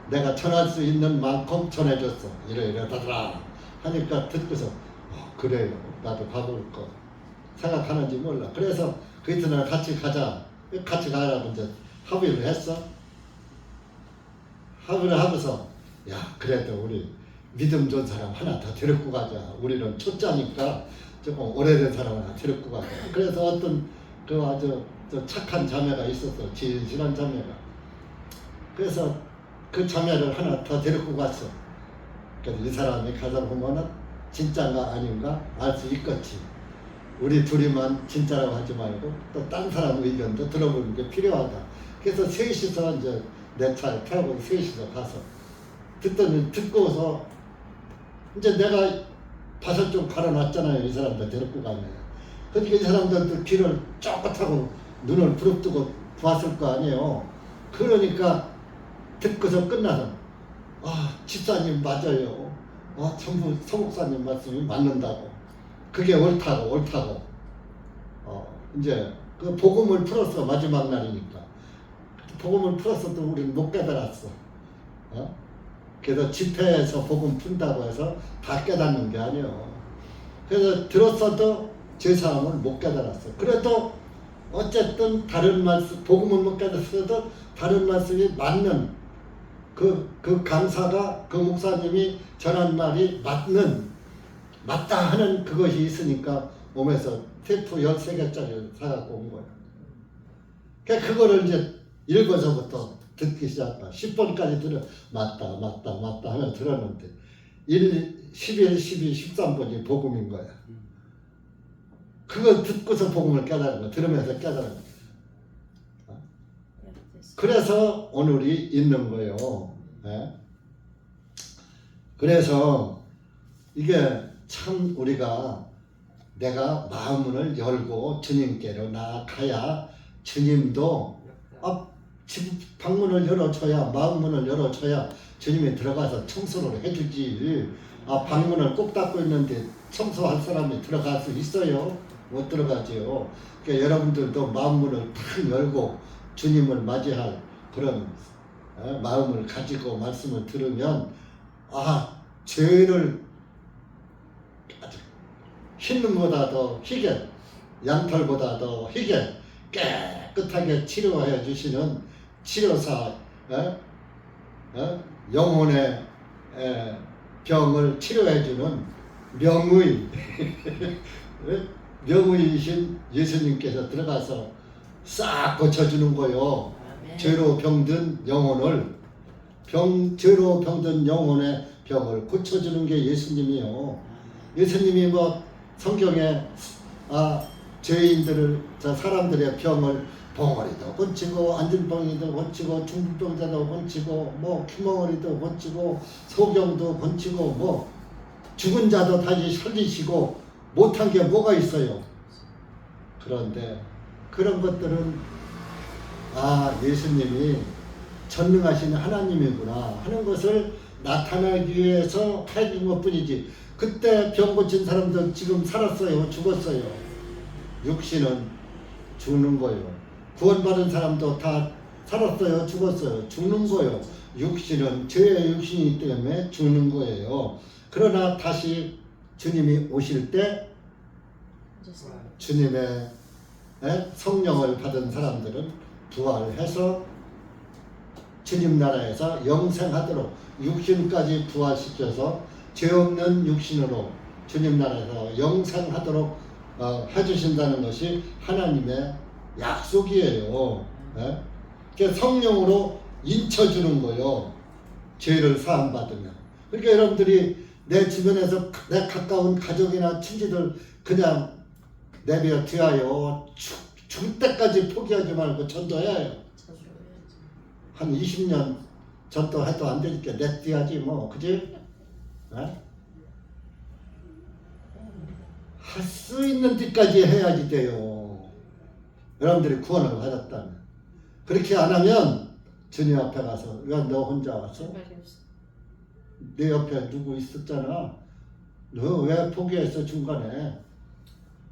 내가 전할 수 있는 만큼 전해줬어. 이러다더라 하니까 듣고서 그래요. 나도 가볼 거 생각하는지 몰라. 그래서 그 이튿날 같이 가라고 이제 합의를 했어. 합의를 하면서 그래도 우리 믿음 좋은 사람 하나 더 데리고 가자. 우리는 초짜니까 조금 오래된 사람 하나 데리고 가자. 그래서 어떤 그 아주 착한 자매가 있었어. 진실한 자매가. 그래서 그 자매를 하나 더 데리고 갔어. 그래서 이 사람이 가서 보면은 진짜인가 아닌가 알 수 있겠지. 우리 둘이만 진짜라고 하지 말고 또 딴 사람 의견도 들어보는 게 필요하다. 그래서 셋이서 이제 내 차에 타고 셋이서 가서 듣고서 이제 내가 밭을 좀 갈아놨잖아요. 이 사람들 데리고 가면. 그러니까 이 사람들도 귀를 쫑긋하고 눈을 부릅뜨고 봤을 거 아니에요. 그러니까 듣고서 끝나서 집사님 맞아요. 전부 서목사님 말씀이 맞는다고. 그게 옳다고. 이제 그 복음을 풀었어. 마지막 날이니까. 복음을 풀었어도 우리는 못 깨달았어. 그래서 집회에서 복음 푼다고 해서 다 깨닫는 게 아니에요. 그래서 들었어도 제사함을 못 깨달았어. 그래도 어쨌든 다른 말씀, 복음은 못 깨달았어도 다른 말씀이 맞는 그 강사가 그 목사님이 전한 말이 맞다 하는 그것이 있으니까 몸에서 테이프 13개짜리를 사갖고 온 거야. 그러니까 그거를 이제 읽어서부터 듣기 시작한 10번까지 맞다 하면 들었는데 11, 12, 13번이 복음인 거야. 그거 듣고서 복음을 깨달은 거야. 들으면서 깨달은 거야. 그래서 오늘이 있는 거예요. 그래서 이게 참 우리가 내가 마음문을 열고 주님께로 나아가야 주님도 집 방문을 열어줘야 마음문을 열어줘야 주님이 들어가서 청소를 해주지. 방문을 꼭 닫고 있는데 청소할 사람이 들어갈 수 있어요? 못 들어가지요. 그러니까 여러분들도 마음문을 탁 열고 주님을 맞이할 그런 마음을 가지고 말씀을 들으면 죄를 아주 흰눈보다 더 희게 양털보다 더 희게 깨끗하게 치료해 주시는 치료사, 영혼의 병을 치료해 주는 명의이신 예수님께서 들어가서 싹 고쳐주는 거요. 죄로 병든 영혼을 죄로 병든 영혼의 병을 고쳐주는 게 예수님이요. 예수님이 성경에 죄인들을 사람들의 병을 봉어리도 고치고 안진병이도 고치고 중풍병자도 고치고 귀멍어리도 고치고 소경도 고치고 죽은 자도 다시 살리시고 못한 게 뭐가 있어요. 그런데 그런 것들은 예수님이 전능하신 하나님이구나 하는 것을 나타내기 위해서 해준 것뿐이지. 그때 병 고친 사람들 지금 살았어요? 죽었어요? 육신은 죽는 거예요. 구원받은 사람도 다 살았어요? 죽었어요? 죽는 거예요. 육신은 죄의 육신이기 때문에 죽는 거예요. 그러나 다시 주님이 오실 때 주님의 성령을 받은 사람들은 부활해서 주님 나라에서 영생하도록 육신까지 부활시켜서 죄 없는 육신으로 주님 나라에서 영생하도록 해주신다는 것이 하나님의 약속이에요. 그러니까 성령으로 인쳐주는 거예요. 죄를 사함받으면. 그러니까 여러분들이 내 주변에서 내 가까운 가족이나 친지들 그냥 내버려 두어요. 죽을 때까지 포기하지 말고 전도해야 해요. 한 20년 전도 해도 안 되니까 냈어야지 뭐, 그지? 할 수 있는 데까지 해야지 돼요. 여러분들이 구원을 받았다면. 그렇게 안 하면 주님 앞에 가서 왜 너 혼자 왔어? 내 옆에 누구 있었잖아. 너 왜 포기했어 중간에?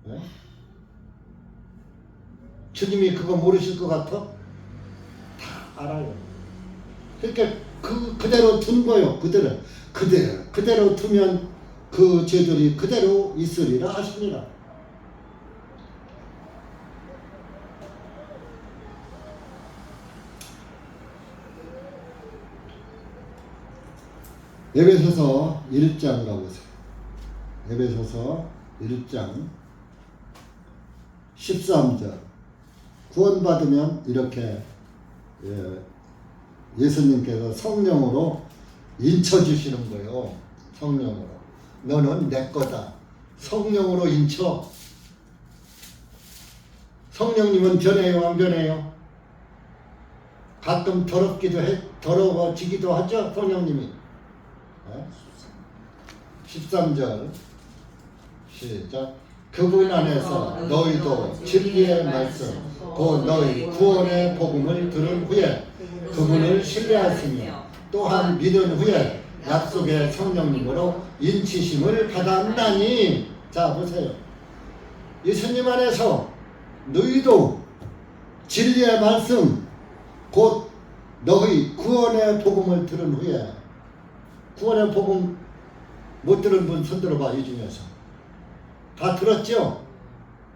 네? 주님이 그거 모르실 것 같아? 다 알아요. 그러니까 그대로 둔 거요. 그대로 두면 그 죄들이 그대로 있으리라 하십니다. 에베소서 1장 가보세요. 에베소서 1장 13절. 구원받으면 이렇게 예수님께서 성령으로 인쳐주시는 거예요. 성령으로. 너는 내 거다. 성령으로 인쳐. 성령님은 변해요, 안 변해요? 가끔 더러워지기도 하죠, 성령님이. 13절 시작. 그분 안에서 너희도 진리의 말씀 곧 너희 구원의 복음을 들은 후에 그분을 신뢰하시며 또한 믿은 후에 약속의 성령님으로 인치심을 받았나니. 자 보세요. 예수님 안에서 너희도 진리의 말씀 곧 너희 구원의 복음을 들은 후에. 구원의 복음 못 들은 분 손들어봐. 이 중에서 다 들었죠?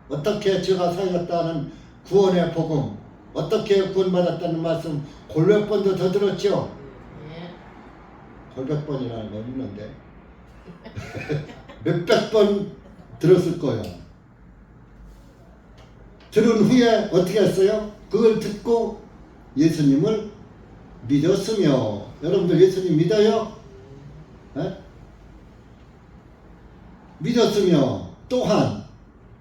어떻게 죄가 사해졌다는 구원의 복음, 어떻게 구원받았다는 말씀 골몇 번도 더 들었죠? 골백 번이라는 건 있는데 몇백 번 들었을 거예요. 들은 후에 어떻게 했어요? 그걸 듣고 예수님을 믿었으며. 여러분들 예수님 믿어요? 네? 믿었으며 또한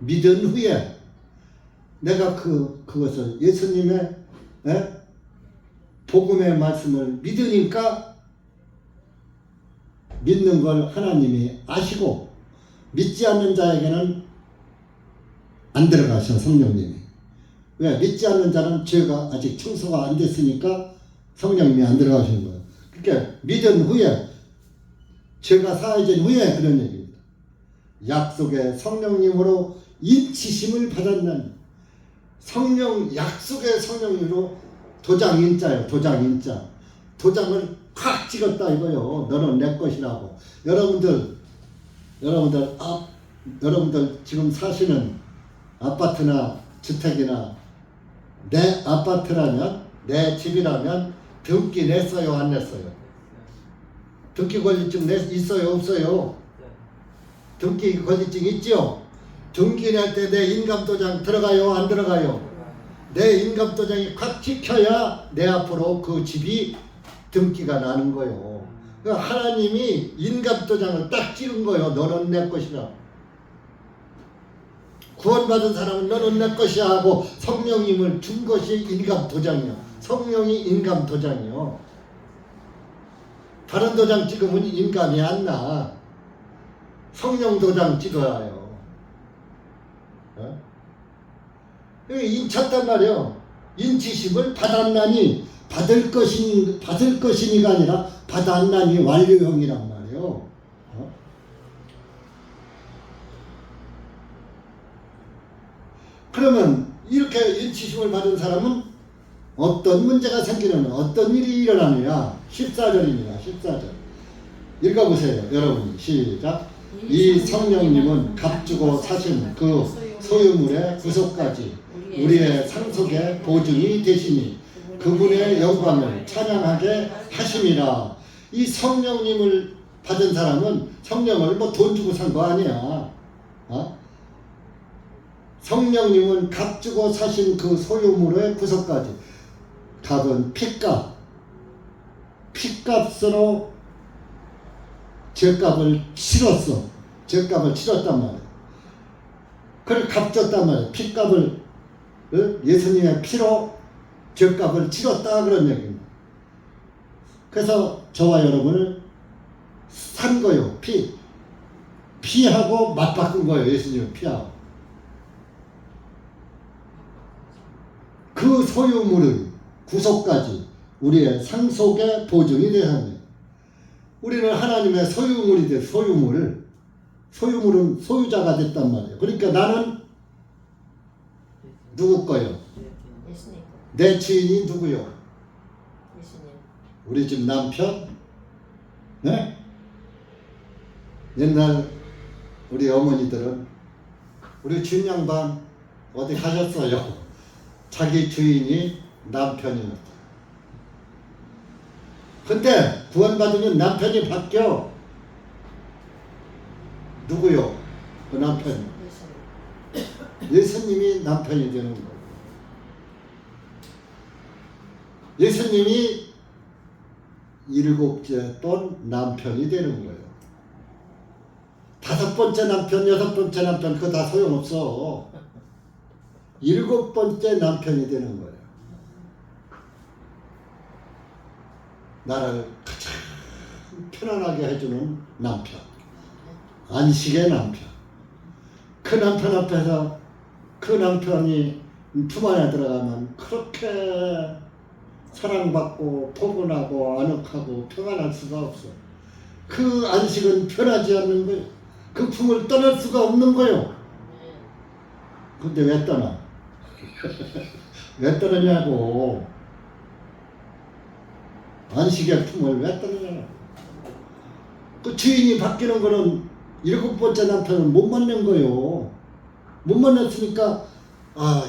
믿은 후에 내가 그것을 예수님의 복음의 말씀을 믿으니까 믿는 걸 하나님이 아시고 믿지 않는 자에게는 안 들어가셔 성령님이. 왜? 믿지 않는 자는 죄가 아직 청소가 안 됐으니까 성령님이 안 들어가시는 거예요. 그러니까 믿은 후에 죄가 사해진 후에 그런 얘기입니다. 약속의 성령님으로 인치심을 받았는 약속의 성령님으로 도장 인자예요. 도장 인자. 도장을 콱 찍었다 이거요. 너는 내 것이라고. 여러분들 지금 사시는 아파트나 주택이나 내 아파트라면 내 집이라면 등기 냈어요, 안 냈어요? 등기 권리증 있어요, 없어요? 등기 권리증 있죠? 등기 낼 때 내 인감도장 들어가요, 안 들어가요? 내 인감도장이 콱 찍혀야 내 앞으로 그 집이 등기가 나는 거예요. 그러니까 하나님이 인감도장을 딱 찍은 거예요. 너는 내 것이라. 구원받은 사람은 너는 내 것이야 하고 성령님을 준 것이 인감도장이야. 성령이 인감도장이요. 다른 도장 찍으면 인감이 안 나. 성령 도장 찍어야 해요. 인쳤단 말이에요. 인치심을 받았나니. 받을 것이니가 아니라 받았나니 완료형이란 말이에요. 그러면 이렇게 인치심을 받은 사람은 어떤 문제가 생기느냐, 어떤 일이 일어나느냐. 14절입니다. 14절 읽어보세요. 여러분 시작. 이 성령님은 값주고 사신 그 소유물의 구속까지 우리의 상속의 보증이 되시니 그분의 영광을 찬양하게 하심이라. 이 성령님을 받은 사람은 성령을 뭐 돈 주고 산 거 아니야. 성령님은 값주고 사신 그 소유물의 구속까지. 값은 피값으로 죄값을 치렀어. 죄값을 치렀단 말이야. 그걸 값졌단 말이야. 피값을 예수님의 피로 죄값을 치렀다 그런 얘기입니다. 그래서 저와 여러분을 산 거요. 피하고 맞바꾼 거예요. 예수님을 피하고. 그 소유물을 구속까지 우리의 상속의 보증이 되어야 합니다. 우리는 하나님의 소유물이 돼. 소유물은 소유자가 됐단 말이에요. 그러니까 나는 누구 거요? 예수님. 내 주인이 누구요? 예수님. 우리 집 남편? 네? 옛날 우리 어머니들은 우리 주인 양반 어디 가셨어요? 자기 주인이 남편이었다. 근데 구원받으면 남편이 바뀌어. 누구요? 그 남편. 예수님. 예수님이 남편이 되는 거예요. 예수님이 일곱째 돈 남편이 되는 거예요. 다섯 번째 남편, 여섯 번째 남편 그거 다 소용없어. 일곱 번째 남편이 되는 거예요. 나를 가장 편안하게 해주는 남편. 안식의 남편. 그 남편 앞에서 그 남편이 품 안에 들어가면 그렇게 사랑받고 포근하고 아늑하고 평안할 수가 없어. 그 안식은 편하지 않는 거예요. 그 품을 떠날 수가 없는 거예요. 근데 왜 떠나? 왜 떠나냐고. 안식의 품을 왜 떠나냐고. 그 주인이 바뀌는 거는 일곱 번째 남편은 못 만난 거예요. 못 만났으니까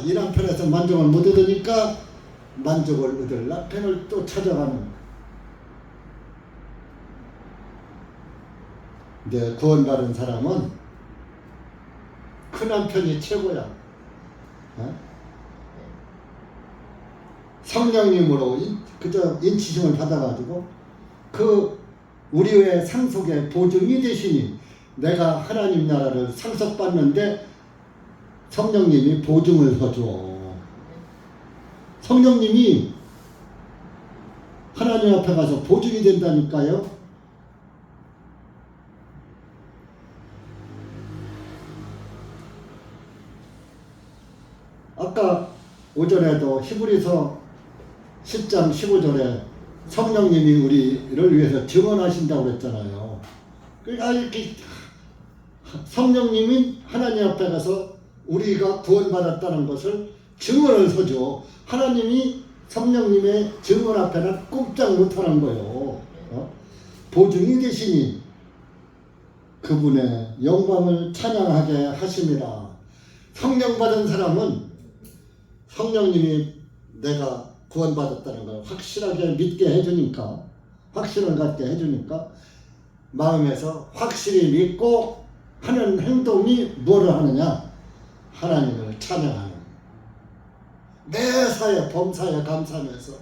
이 남편에서 만족을 못 얻으니까 만족을 얻을 남편을 또 찾아가는. 근데 구원받은 사람은 그 남편이 최고야. 성령님으로 그저 인치심을 받아가지고 그 우리의 상속의 보증이 되시니 내가 하나님 나라를 상속받는데 성령님이 보증을 서줘. 성령님이 하나님 앞에 가서 보증이 된다니까요. 아까 오전에도 히브리서 10장 15절에 성령님이 우리를 위해서 증언하신다고 그랬잖아요. 그러니까 이렇게 성령님이 하나님 앞에 가서 우리가 구원받았다는 것을 증언을 서죠. 하나님이 성령님의 증언 앞에는 꼼짝 못하는 거예요. 보증이 되시니 그분의 영광을 찬양하게 하심이라. 성령 받은 사람은 성령님이 내가 구원받았다는 걸 확실하게 믿게 해주니까, 확신을 갖게 해주니까 마음에서 확실히 믿고 하는 행동이 뭐를 하느냐? 하나님을 찬양하는. 매사에 범사에 감사하면서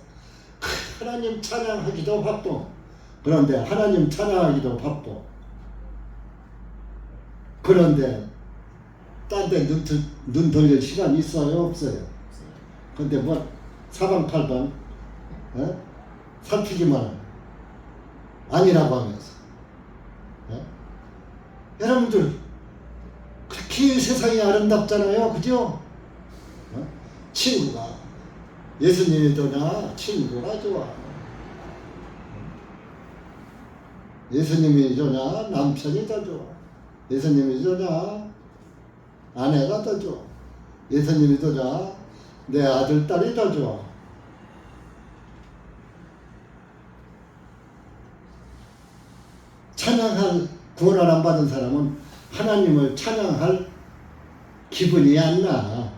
하나님 찬양하기도 바빠. 그런데 하나님 찬양하기도 바빠. 그런데 딴 데 눈 돌릴 시간 있어요? 없어요? 근데 뭐 사방팔방 살피기만 아니라고 하면서 여러분들 그렇게 세상이 아름답잖아요. 그죠? 친구가 예수님이 더나 친구가 좋아. 예수님이 좋냐 남편이 더 좋아. 예수님이 좋냐 아내가 더 좋아. 예수님이 좋냐 내 아들 딸이 더 좋아. 찬양할 구원을 안 받은 사람은 하나님을 찬양할 기분이 안 나.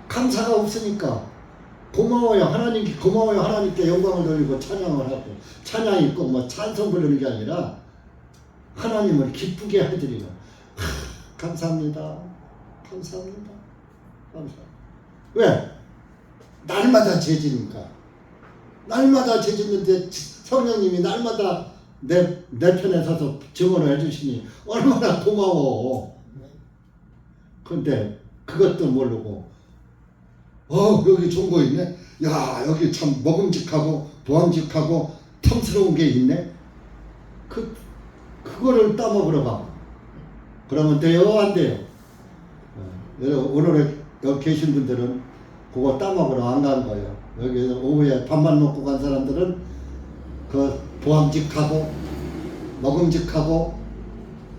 감사가 없으니까 고마워요. 하나님께 고마워요. 하나님께 영광을 돌리고 찬양을 하고, 찬양이 꼭 뭐 찬송 부르는 게 아니라 하나님을 기쁘게 해드리는. 감사합니다. 감사합니다. 감사합니다. 왜? 날마다 죄지니까. 날마다 죄짓는데 성령님이 날마다 내 편에 서서 증언을 해주시니 얼마나 고마워. 근데 그것도 모르고 여기 좋은 거 있네. 야 여기 참 먹음직하고 보암직하고 탐스러운 게 있네. 그거를 따먹으러 가. 그러면 돼요 안 돼요? 여러분 오늘에 여기 계신 분들은 그거 따먹으러 안 간 거예요. 여기 오후에 밥만 먹고 간 사람들은 그 보암직하고 먹음직하고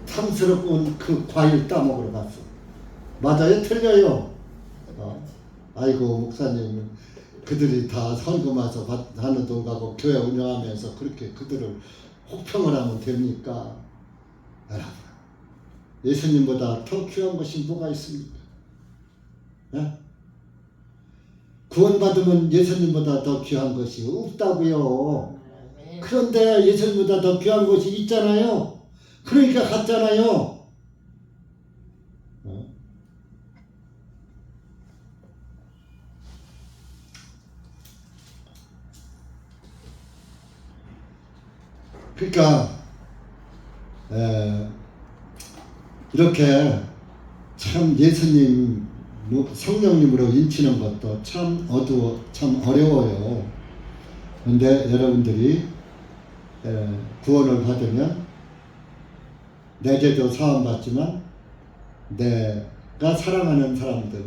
탐스러운 그 과일 따먹으러 갔어. 맞아요? 틀려요? 아이고 목사님 그들이 다 헌금 와서 하는 돈 가고 교회 운영하면서 그렇게 그들을 혹평을 하면 됩니까? 여러분 예수님보다 더 귀한 것이 뭐가 있습니까? 예? 구원받으면 예수님보다 더 귀한 것이 없다고요. 아멘. 그런데 예수님보다 더 귀한 것이 있잖아요. 그러니까 갔잖아요. 그러니까 이렇게 참 예수님 성령님으로 인치는 것도 참 참 어려워요. 그런데 여러분들이 구원을 받으면 내 죄도 사함 받지만 내가 사랑하는 사람들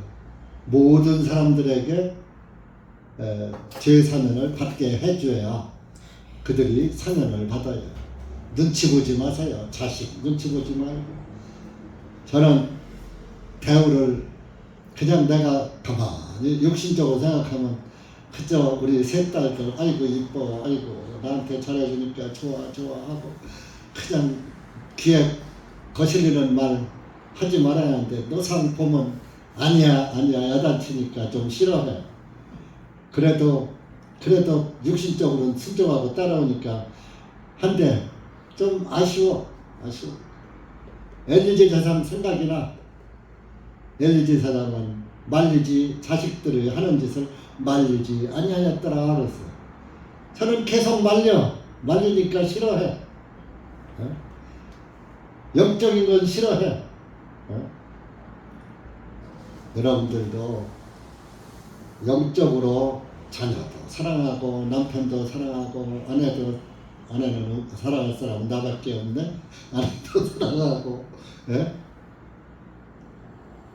모든 사람들에게 죄 사면을 받게 해줘야 그들이 사면을 받아요. 눈치 보지 마세요. 자식 눈치 보지 말고. 저는 대우를 그냥 내가 가만히 욕심적으로 생각하면 그저 우리 세 딸들 아이고 이뻐 아이고 나한테 잘해주니까 좋아 하고 그냥 귀에 거슬리는 말 하지 말아야 하는데 노상 보면 아니야 야단치니까 좀 싫어해. 그래도 육신적으로는 순종하고 따라오니까 한데 좀 아쉬워. 엘리제 사람 생각이 나. 엘리제 사람은 말리지 자식들이 하는 짓을 말리지 아니하였더라 그랬어. 저는 계속 말리니까 싫어해. 영적인 건 싫어해. 여러분들도 영적으로 자녀도 사랑하고 남편도 사랑하고 아내는 사랑할 사람은 나밖에 없네. 아내도 사랑하고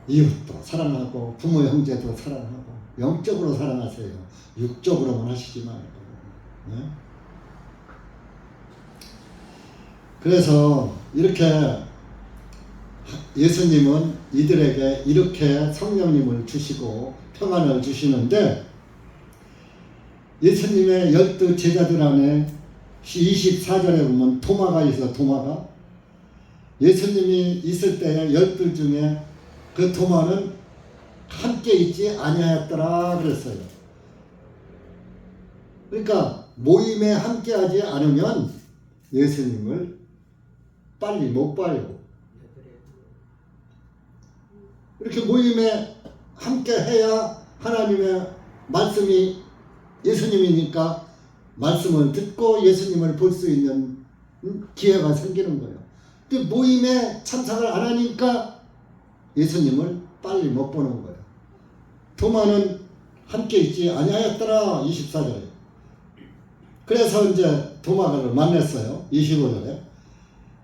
이웃도 사랑하고 부모 형제도 사랑하고 영적으로 사랑하세요. 육적으로만 하시지 말고. 그래서 이렇게 예수님은 이들에게 이렇게 성령님을 주시고 평안을 주시는데 예수님의 12 제자들 안에 24절에 보면 도마가 있어. 도마가 예수님이 있을 때 12 중에 그 도마는 함께 있지 아니하였더라 그랬어요. 그러니까 모임에 함께하지 않으면 예수님을 빨리 못 봐요. 이렇게 모임에 함께 해야 하나님의 말씀이 예수님이니까 말씀을 듣고 예수님을 볼 수 있는 기회가 생기는 거예요. 근데 모임에 참석을 안 하니까 예수님을 빨리 못 보는 거예요. 도마는 함께 있지 아니하였더라 24절에. 그래서 이제 도마를 만났어요. 25절에.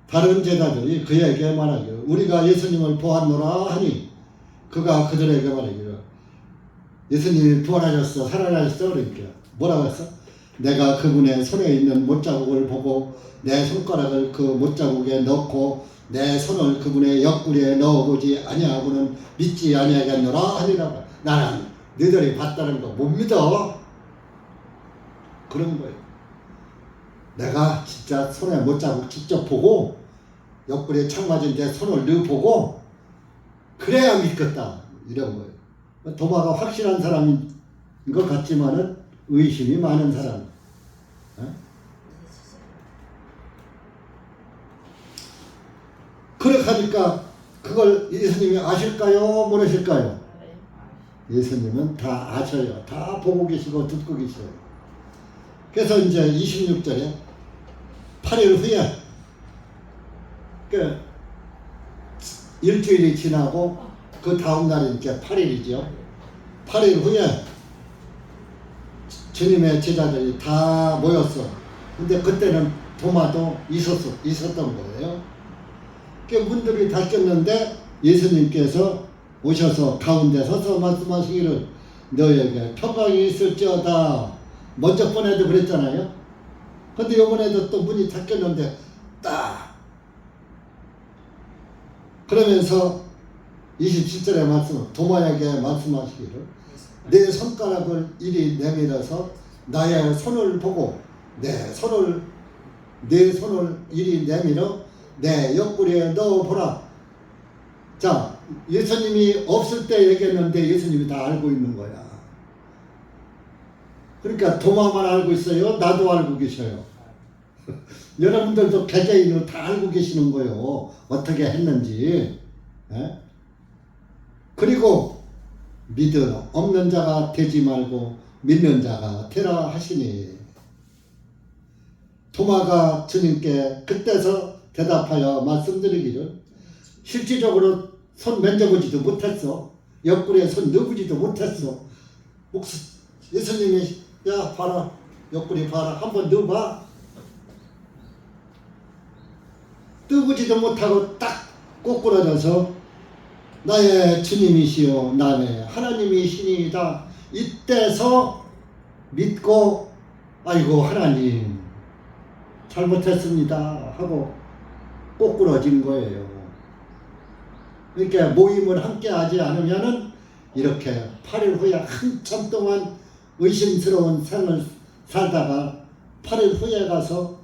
다른 제자들이 그에게 말하기를 우리가 예수님을 보았노라 하니 그가 그들에게 말하기를 예수님이 부활하셨어 살아나셨어 그러니까 뭐라고 했어? 내가 그분의 손에 있는 못자국을 보고 내 손가락을 그 못자국에 넣고 내 손을 그분의 옆구리에 넣어보지 아니하고는 믿지 아니하겠노라 하니라. 나는 너희들이 봤다는 거 못 믿어. 그런 거예요. 내가 진짜 손에 못자국 직접 보고 옆구리에 창 맞은 데 손을 넣어보고 그래야 믿겠다 이런 거예요. 도마가 확실한 사람인 것 같지만은 의심이 많은 사람. 그렇게 하니까 그걸 예수님이 아실까요? 모르실까요? 예수님은 다 아셔요. 다 보고 계시고 듣고 계셔요. 그래서 이제 26절에 8일 후에 그 일주일이 지나고 그 다음 날이 이제 8일이죠. 8일 후에 주님의 제자들이 다 모였어. 근데 그때는 도마도 있었던 거예요. 그 문들이 닫혔는데 예수님께서 오셔서 가운데 서서 말씀하시기를 너에게 평강이 있을지어다. 먼저 번에도 그랬잖아요. 근데 이번에도 또 문이 닫혔는데 딱 그러면서 27절의 말씀 도마에게 말씀하시기를 내 손가락을 이리 내밀어서 나의 손을 보고 내 손을 이리 내밀어 내 옆구리에 넣어보라. 자, 예수님이 없을 때 얘기했는데 예수님이 다 알고 있는 거야. 그러니까 도마만 알고 있어요? 나도 알고 계셔요. 여러분들도 개개인으로 다 알고 계시는 거예요. 어떻게 했는지. 예? 그리고 믿음 없는 자가 되지 말고 믿는 자가 되라 하시니 도마가 주님께 그때서 대답하여 말씀드리기를 실질적으로 손 만져보지도 못했어. 옆구리에 손 넣어보지도 못했어. 예수님이 야 봐라 옆구리 봐라 한번 넣어봐. 뜨보지도 못하고 딱 꼬꾸라져서 나의 주님이시오 나의 하나님이시니이다. 이때서 믿고 아이고 하나님 잘못했습니다 하고 꼬꾸라진 거예요. 이렇게 모임을 함께 하지 않으면은 이렇게 8일 후에 한참 동안 의심스러운 생을 살다가 8일 후에 가서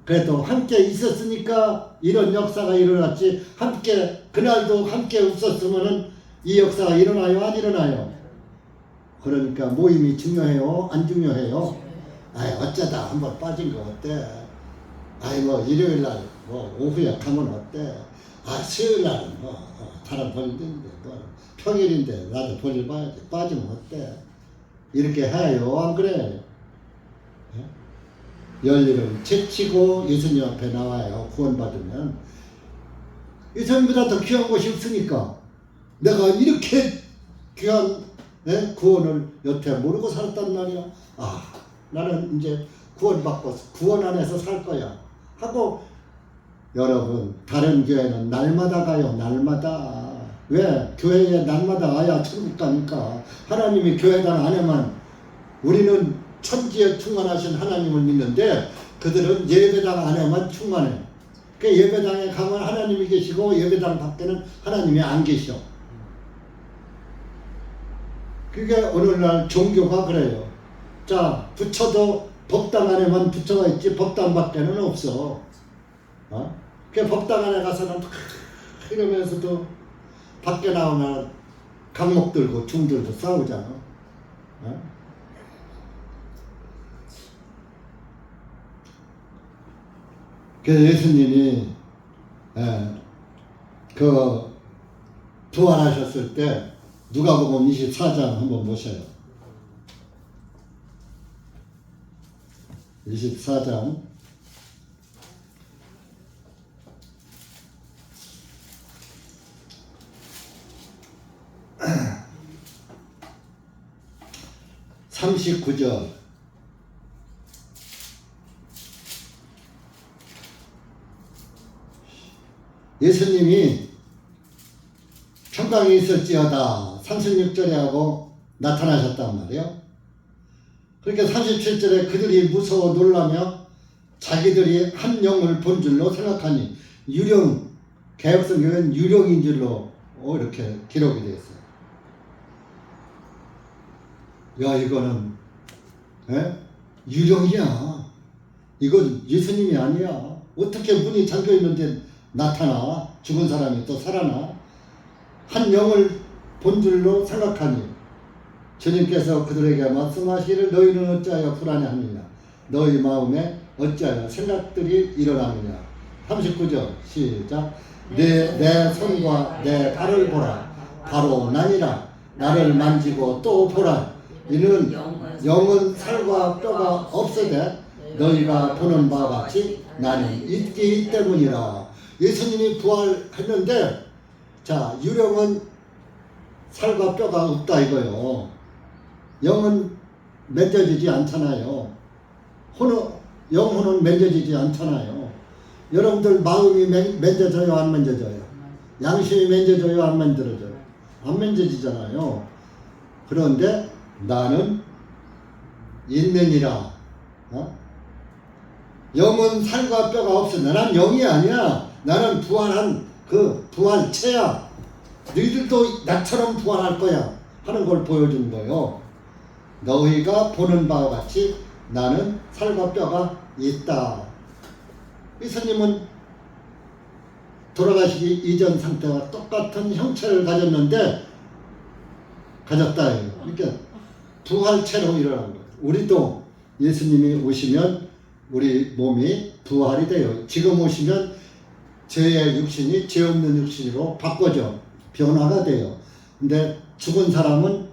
그래도 함께 있었으니까 이런 역사가 일어났지, 함께 그날도 함께 없었으면은 이 역사가 일어나요 안 일어나요? 그러니까 모임이 중요해요 안 중요해요? 아이 어쩌다 한번 빠진 거 어때? 아이 뭐 일요일날 뭐 오후에 가면 어때? 아 수요일날은 뭐 다른 볼일인데 뭐 평일인데 나도 볼일 봐야지 빠지면 어때? 이렇게 해요 안 그래? 열일을 제치고 예수님 앞에 나와요. 구원받으면 예수님보다 더 귀한 것이 없으니까 내가 이렇게 귀한 구원을 여태 모르고 살았단 말이야. 아 나는 이제 구원받고 구원 안에서 살 거야 하고 여러분 다른 교회는 날마다 가요. 날마다. 왜? 교회에 날마다 와야 천국 가니까. 하나님이 교회당 안에만 우리는 천지에 충만하신 하나님을 믿는데 그들은 예배당 안에만 충만해. 그 예배당에 가면 하나님이 계시고 예배당 밖에는 하나님이 안 계셔. 그게 오늘날 종교가 그래요. 자, 부처도 법당 안에만 부처가 있지 법당 밖에는 없어. 그 법당 안에 가서는 이러면서도 밖에 나오면 강목 들고 중 들고 싸우잖아. 그래서 예수님이 그 부활하셨을 때 누가복음 24장 한번 보세요. 24장 39절 예수님이 평강이 있을지어다 36절에 하고 나타나셨단 말이에요. 그러니까 37절에 그들이 무서워 놀라며 자기들이 한 영을 본 줄로 생각하니 유령, 개혁성경은 유령인 줄로 이렇게 기록이 되어 있어요. 야 이거는 유령이야. 이건 예수님이 아니야. 어떻게 문이 잠겨 있는데 나타나? 죽은 사람이 또 살아나? 한 영을 본 줄로 생각하니 주님께서 그들에게 말씀하시기를 너희는 어찌하여 불안해하느냐? 너희 마음에 어찌하여 생각들이 일어나느냐? 39절 시작. 내 손과 내 발을 보라. 바로 나니라. 나를 만지고 또 보라. 이는 영은 살과 뼈가 없으되 너희가 보는 바와 같이 나는 있기 때문이라. 예수님이 부활했는데 자 유령은 살과 뼈가 없다 이거요. 영은 맺어지지 않잖아요. 영혼은 맺어지지 않잖아요. 여러분들 마음이 맺어져요, 안 맺어져요? 양심이 맺어져요, 안 만들어져요? 안 맺어지잖아요. 그런데 나는 있느니라. 영은 살과 뼈가 없으나 난 영이 아니야. 나는 부활한 그 부활체야. 너희들도 나처럼 부활할 거야 하는 걸 보여준 거예요. 너희가 보는 바와 같이 나는 살과 뼈가 있다. 예수님은 돌아가시기 이전 상태와 똑같은 형체를 가졌다. 그러니까 부활체로 일어난 거예요. 우리도 예수님이 오시면 우리 몸이 부활이 돼요. 지금 오시면 죄의 육신이 죄 없는 육신으로 바꿔져 변화가 돼요. 근데 죽은 사람은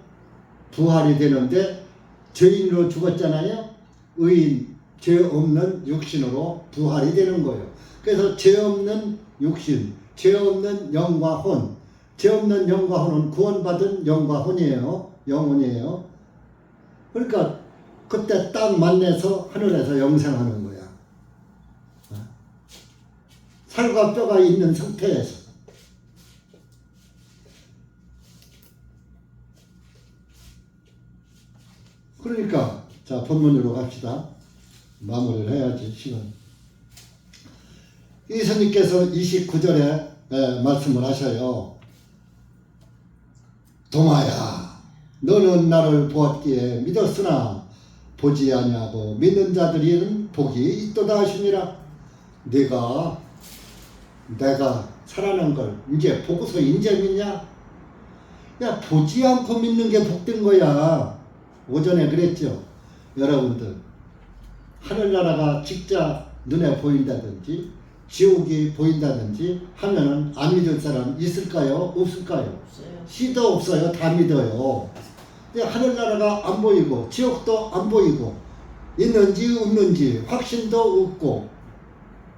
부활이 되는데 죄인으로 죽었잖아요. 의인, 죄 없는 육신으로 부활이 되는 거예요. 그래서 죄 없는 육신, 죄 없는 영과 혼, 죄 없는 영과 혼은 구원받은 영과 혼이에요. 영혼이에요. 그러니까 그때 딱 만나서 하늘에서 영생하는 거야. 살과 뼈가 있는 상태에서. 그러니까 자 본문으로 갑시다. 마무리를 해야지 시간. 예수님께서 29절에 말씀을 하셔요. 동아야, 너는 나를 보았기에 믿었으나 보지 아니하고 믿는 자들이는 복이 있도다 하시니라. 내가 살아난 걸 이제 보고서 인제 믿냐? 야, 보지 않고 믿는 게 복된 거야. 오전에 그랬죠. 여러분들 하늘나라가 직접 눈에 보인다든지 지옥이 보인다든지 하면은 안 믿을 사람 있을까요? 없을까요? 없어요. 시도 없어요. 다 믿어요. 근데 하늘나라가 안 보이고 지옥도 안 보이고 있는지 없는지 확신도 없고,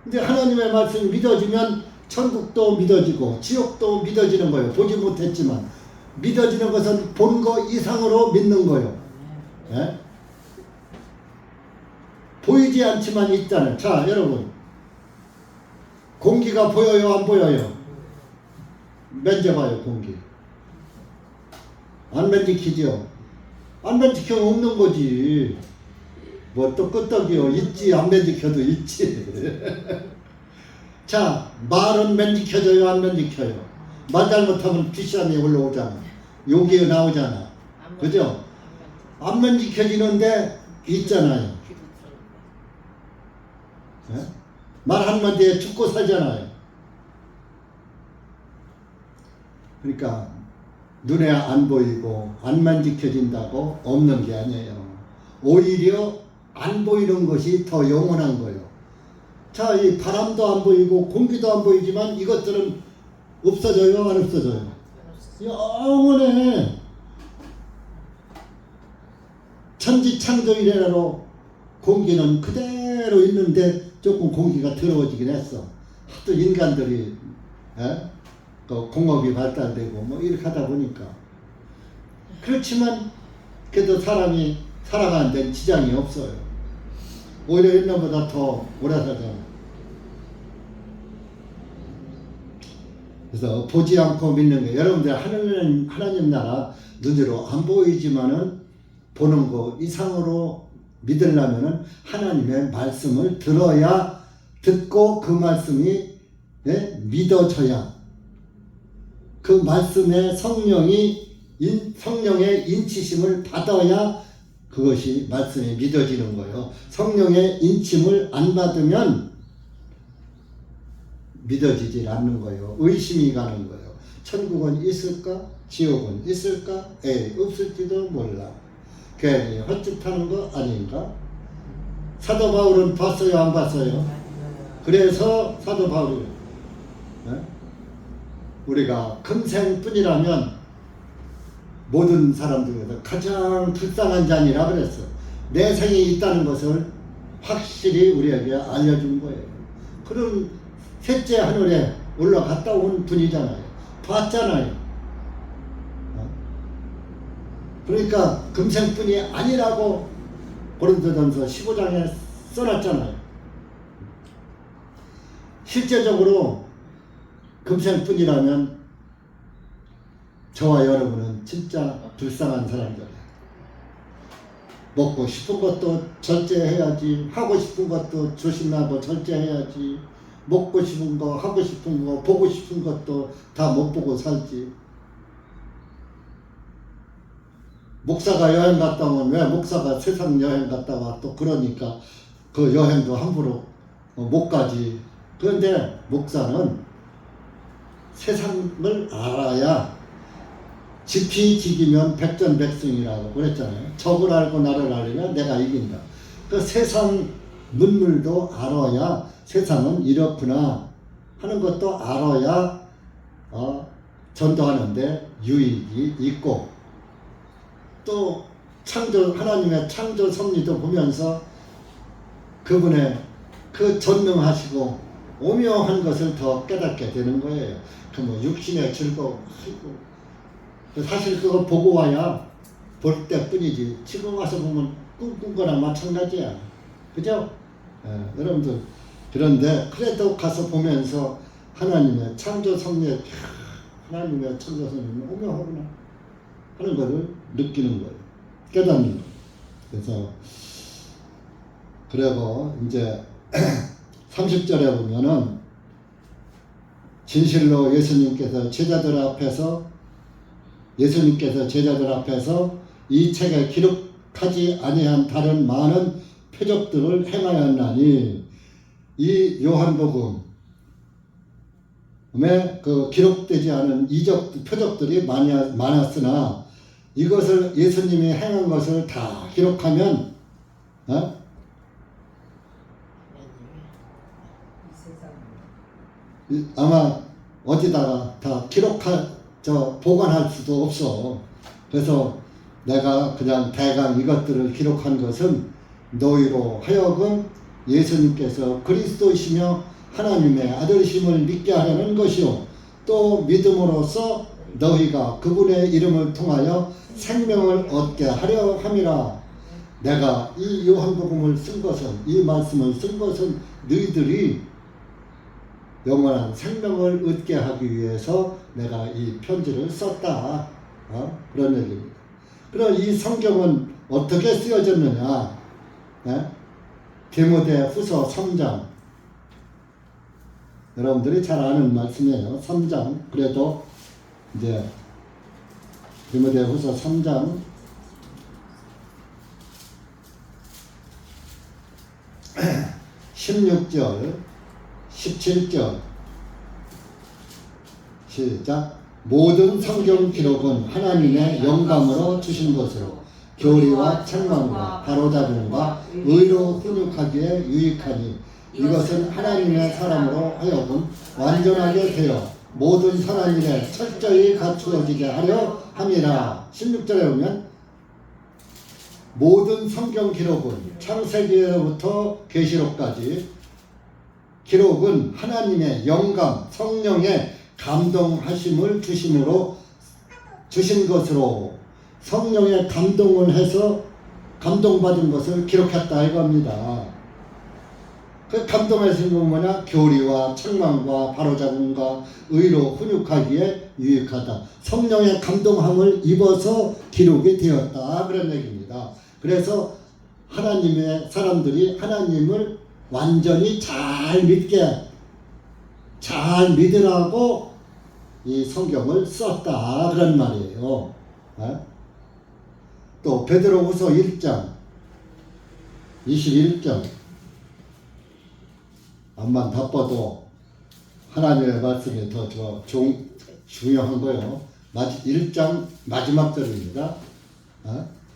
근데 하나님의 말씀이 믿어지면 천국도 믿어지고 지옥도 믿어지는 거예요. 보지 못했지만 믿어지는 것은 본 거 이상으로 믿는 거예요. 예? 보이지 않지만 있잖아요. 자, 여러분, 공기가 보여요, 안 보여요? 만져봐요, 공기. 안 만지키죠? 안 만지키면 없는 거지. 뭐 또 끄떡이요. 있지, 안 만지켜도 있지. 자, 말은 만지켜져요, 안 만지켜요? 말 잘못하면 귀신이 올라오잖아. 욕이 나오잖아. 그죠? 안 만지켜지는데 있잖아요. 네? 말 한마디에 죽고 살잖아요. 그러니까 눈에 안 보이고 안 만지켜진다고 없는 게 아니에요. 오히려 안 보이는 것이 더 영원한 거예요. 자, 이 바람도 안 보이고 공기도 안 보이지만 이것들은 없어져요, 안 없어져요? 영원해. 천지창조 이래로 공기는 그대로 있는데 조금 공기가 더러워지긴 했어. 하도 인간들이 또 공업이 발달되고 뭐 이렇게 하다 보니까. 그렇지만 그래도 사람이 살아가는 데는 지장이 없어요. 오히려 옛날보다 더 오래 살잖아. 그래서 보지 않고 믿는 게, 여러분들 하나님 나라 눈으로 안 보이지만은 보는 거 이상으로 믿으려면은 하나님의 말씀을 들어야, 듣고 그 말씀이 믿어져야, 그 말씀에 성령의 인치심을 받아야 그것이 말씀이 믿어지는 거예요. 성령의 인침을 안 받으면 믿어지질 않는 거예요. 의심이 가는 거예요. 천국은 있을까? 지옥은 있을까? 없을지도 몰라. 괜히 헛짓하는 거 아닌가? 사도 바울은 봤어요, 안 봤어요? 그래서 사도 바울이 우리가 금생뿐이라면 모든 사람들에서 가장 불쌍한 자니라 그랬어. 내 생이 있다는 것을 확실히 우리에게 알려준 거예요. 그럼 셋째 하늘에 올라갔다 온 분이잖아요. 봤잖아요. 그러니까 금생뿐이 아니라고 고린도전서 15장에 써놨잖아요. 실제적으로 금생뿐이라면 저와 여러분은 진짜 불쌍한 사람들이에요. 먹고 싶은 것도 절제해야지, 하고 싶은 것도 조심하고 절제해야지, 먹고 싶은 거, 하고 싶은 거, 보고 싶은 것도 다 못 보고 살지. 목사가 여행 갔다 오면 왜 목사가 세상 여행 갔다 와 또 그러니까 그 여행도 함부로 못 가지. 그런데 목사는 세상을 알아야 지피지기면 백전백승이라고 그랬잖아요. 적을 알고 나를 알리면 내가 이긴다. 그 세상 문물도 알아야 세상은 이렇구나 하는 것도 알아야 전도하는데 유익이 있고, 또 하나님의 창조 섭리도 보면서 그분의 그 전능하시고 오묘한 것을 더 깨닫게 되는 거예요. 그 뭐 육신의 즐거움, 사실 그거 보고 와야 볼 때뿐이지 지금 와서 보면 꿈꾼 거나 마찬가지야. 그죠? 여러분들, 그런데 그래도 가서 보면서 하나님의 창조 섭리에 하나님의 창조 섭리는 오묘하구나 하는 것을 느끼는 거예요. 깨닫는 거예요. 그래서 그리고 이제 30절에 보면은 진실로 예수님께서 제자들 앞에서 이 책에 기록하지 아니한 다른 많은 표적들을 행하였나니, 이 요한복음에 그 기록되지 않은 표적들이 많았으나 이것을 예수님이 행한 것을 다 기록하면 아마 어디다가 다 보관할 수도 없어. 그래서 내가 그냥 대강 이것들을 기록한 것은 너희로 하여금 예수님께서 그리스도이시며 하나님의 아들이심을 믿게 하려는 것이요, 또 믿음으로써 너희가 그분의 이름을 통하여 생명을 얻게 하려 함이라. 내가 이 요한복음을 쓴 것은, 이 말씀을 쓴 것은 너희들이 영원한 생명을 얻게 하기 위해서 내가 이 편지를 썼다. 그런 얘기입니다. 그럼 이 성경은 어떻게 쓰여졌느냐? 디모데후서 3장, 여러분들이 잘 아는 말씀이에요. 3장. 그래도 이제 디모데후서 3장 16절 17절 시작. 모든 성경 기록은 하나님의 영감으로 주신 것으로 교리와 책망과 바로잡음과 의로 훈육하기에 유익하니, 이것은 하나님의 사람으로 하여금 완전하게 되어 모든 선한 일에 철저히 갖추어지게 하려 함이라. 16절에 보면 모든 성경 기록은 창세기로부터 계시록까지 기록은 하나님의 영감, 성령의 감동하심을 주신 것으로, 성령의 감동을 해서 감동받은 것을 기록했다 이겁니다. 그 감동하신 건 뭐냐? 교리와 책망과 바로잡음과 의로 훈육하기에 유익하다. 성령의 감동함을 입어서 기록이 되었다 그런 얘기입니다. 그래서 하나님의 사람들이 하나님을 완전히 잘 믿으라고 이 성경을 썼다 그런 말이에요. 또 베드로후서 1장 21절, 암만 바빠도 하나님의 말씀이 더 중요한 거예요. 1장 마지막 절입니다.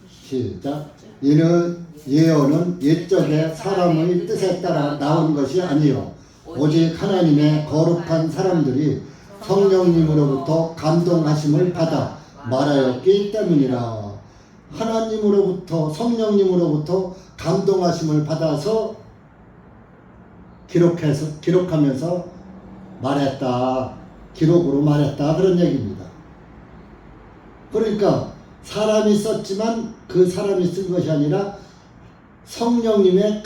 시작. 이는 예언은 옛적의 사람의 뜻에 따라 나온 것이 아니요 오직 하나님의 거룩한 사람들이 성령님으로부터 감동하심을 받아 말하였기 때문이라. 하나님으로부터, 성령님으로부터 감동하심을 받아서 기록하면서 말했다, 기록으로 말했다 그런 얘기입니다. 그러니까 사람이 썼지만 그 사람이 쓴 것이 아니라 성령님의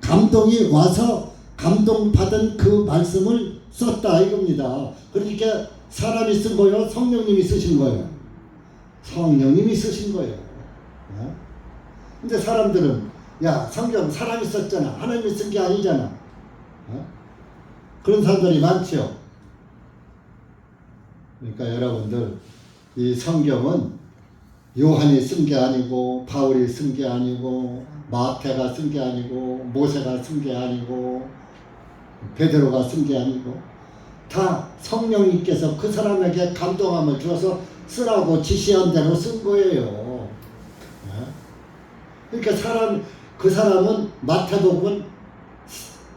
감동이 와서 감동받은 그 말씀을 썼다 이겁니다. 그러니까 사람이 쓴 거요, 성령님이 쓰신 거예요. 성령님이 쓰신 거예요. 근데 사람들은 야, 성경 사람이 썼잖아, 하나님이 쓴 게 아니잖아. 그런 사람들이 많죠. 그러니까 여러분들, 이 성경은 요한이 쓴 게 아니고, 바울이 쓴 게 아니고, 마태가 쓴 게 아니고, 모세가 쓴 게 아니고, 베드로가 쓴 게 아니고, 다 성령님께서 그 사람에게 감동함을 주어서 쓰라고 지시한 대로 쓴 거예요. 그러니까 그 사람은, 마태복음은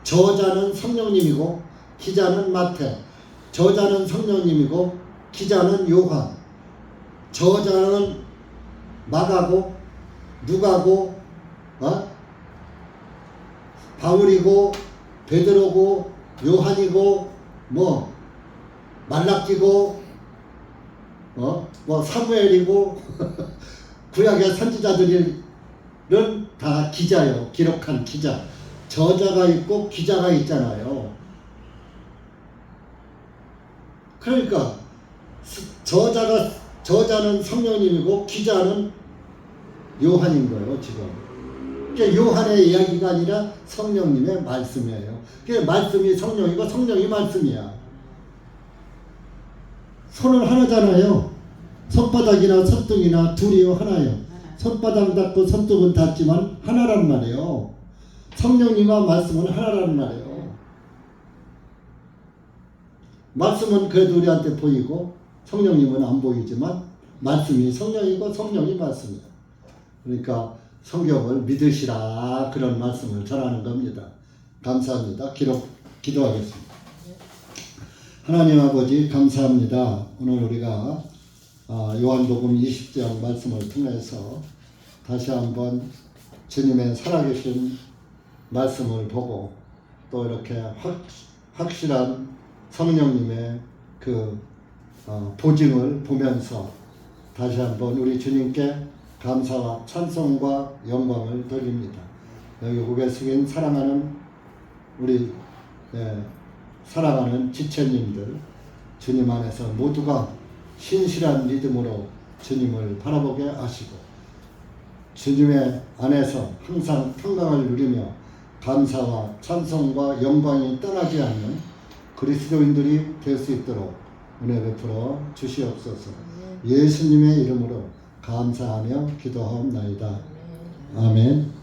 저자는 성령님이고 기자는 마태, 저자는 성령님이고 기자는 요한, 저자는 마가고 누가고 바울이고 베드로고 요한이고 뭐 말라기고 뭐 사무엘이고 구약의 선지자들은 다 기자요. 기록한 기자. 저자가 있고 기자가 있잖아요. 그러니까 저자는 성령님이고 기자는 요한인 거예요, 지금. 그러니까 요한의 이야기가 아니라 성령님의 말씀이에요. 그러니까 말씀이 성령이고 성령이 말씀이야. 손은 하나잖아요. 손바닥이나 손등이나 둘이요, 하나요. 손바닥 닿고 손등은 닿지만 하나란 말이에요. 성령님과 말씀은 하나란 말이에요. 말씀은 그래도 우리한테 보이고 성령님은 안 보이지만 말씀이 성령이고 성령이 말씀이에요. 그러니까 성경을 믿으시라, 그런 말씀을 전하는 겁니다. 감사합니다. 기도하겠습니다. 하나님 아버지 감사합니다. 오늘 우리가 요한복음 20장 말씀을 통해서 다시 한번 주님의 살아계신 말씀을 보고 또 이렇게 확실한 성령님의 그 보증을 보면서 다시 한번 우리 주님께 감사와 찬송과 영광을 돌립니다. 여기 고개 숙인 사랑하는 우리 사랑하는 지체님들, 주님 안에서 모두가 신실한 믿음으로 주님을 바라보게 하시고 주님의 안에서 항상 평강을 누리며 감사와 찬송과 영광이 떠나지 않는 그리스도인들이 될 수 있도록 은혜 베풀어 주시옵소서. 예수님의 이름으로 감사하며 기도하옵나이다. 아멘.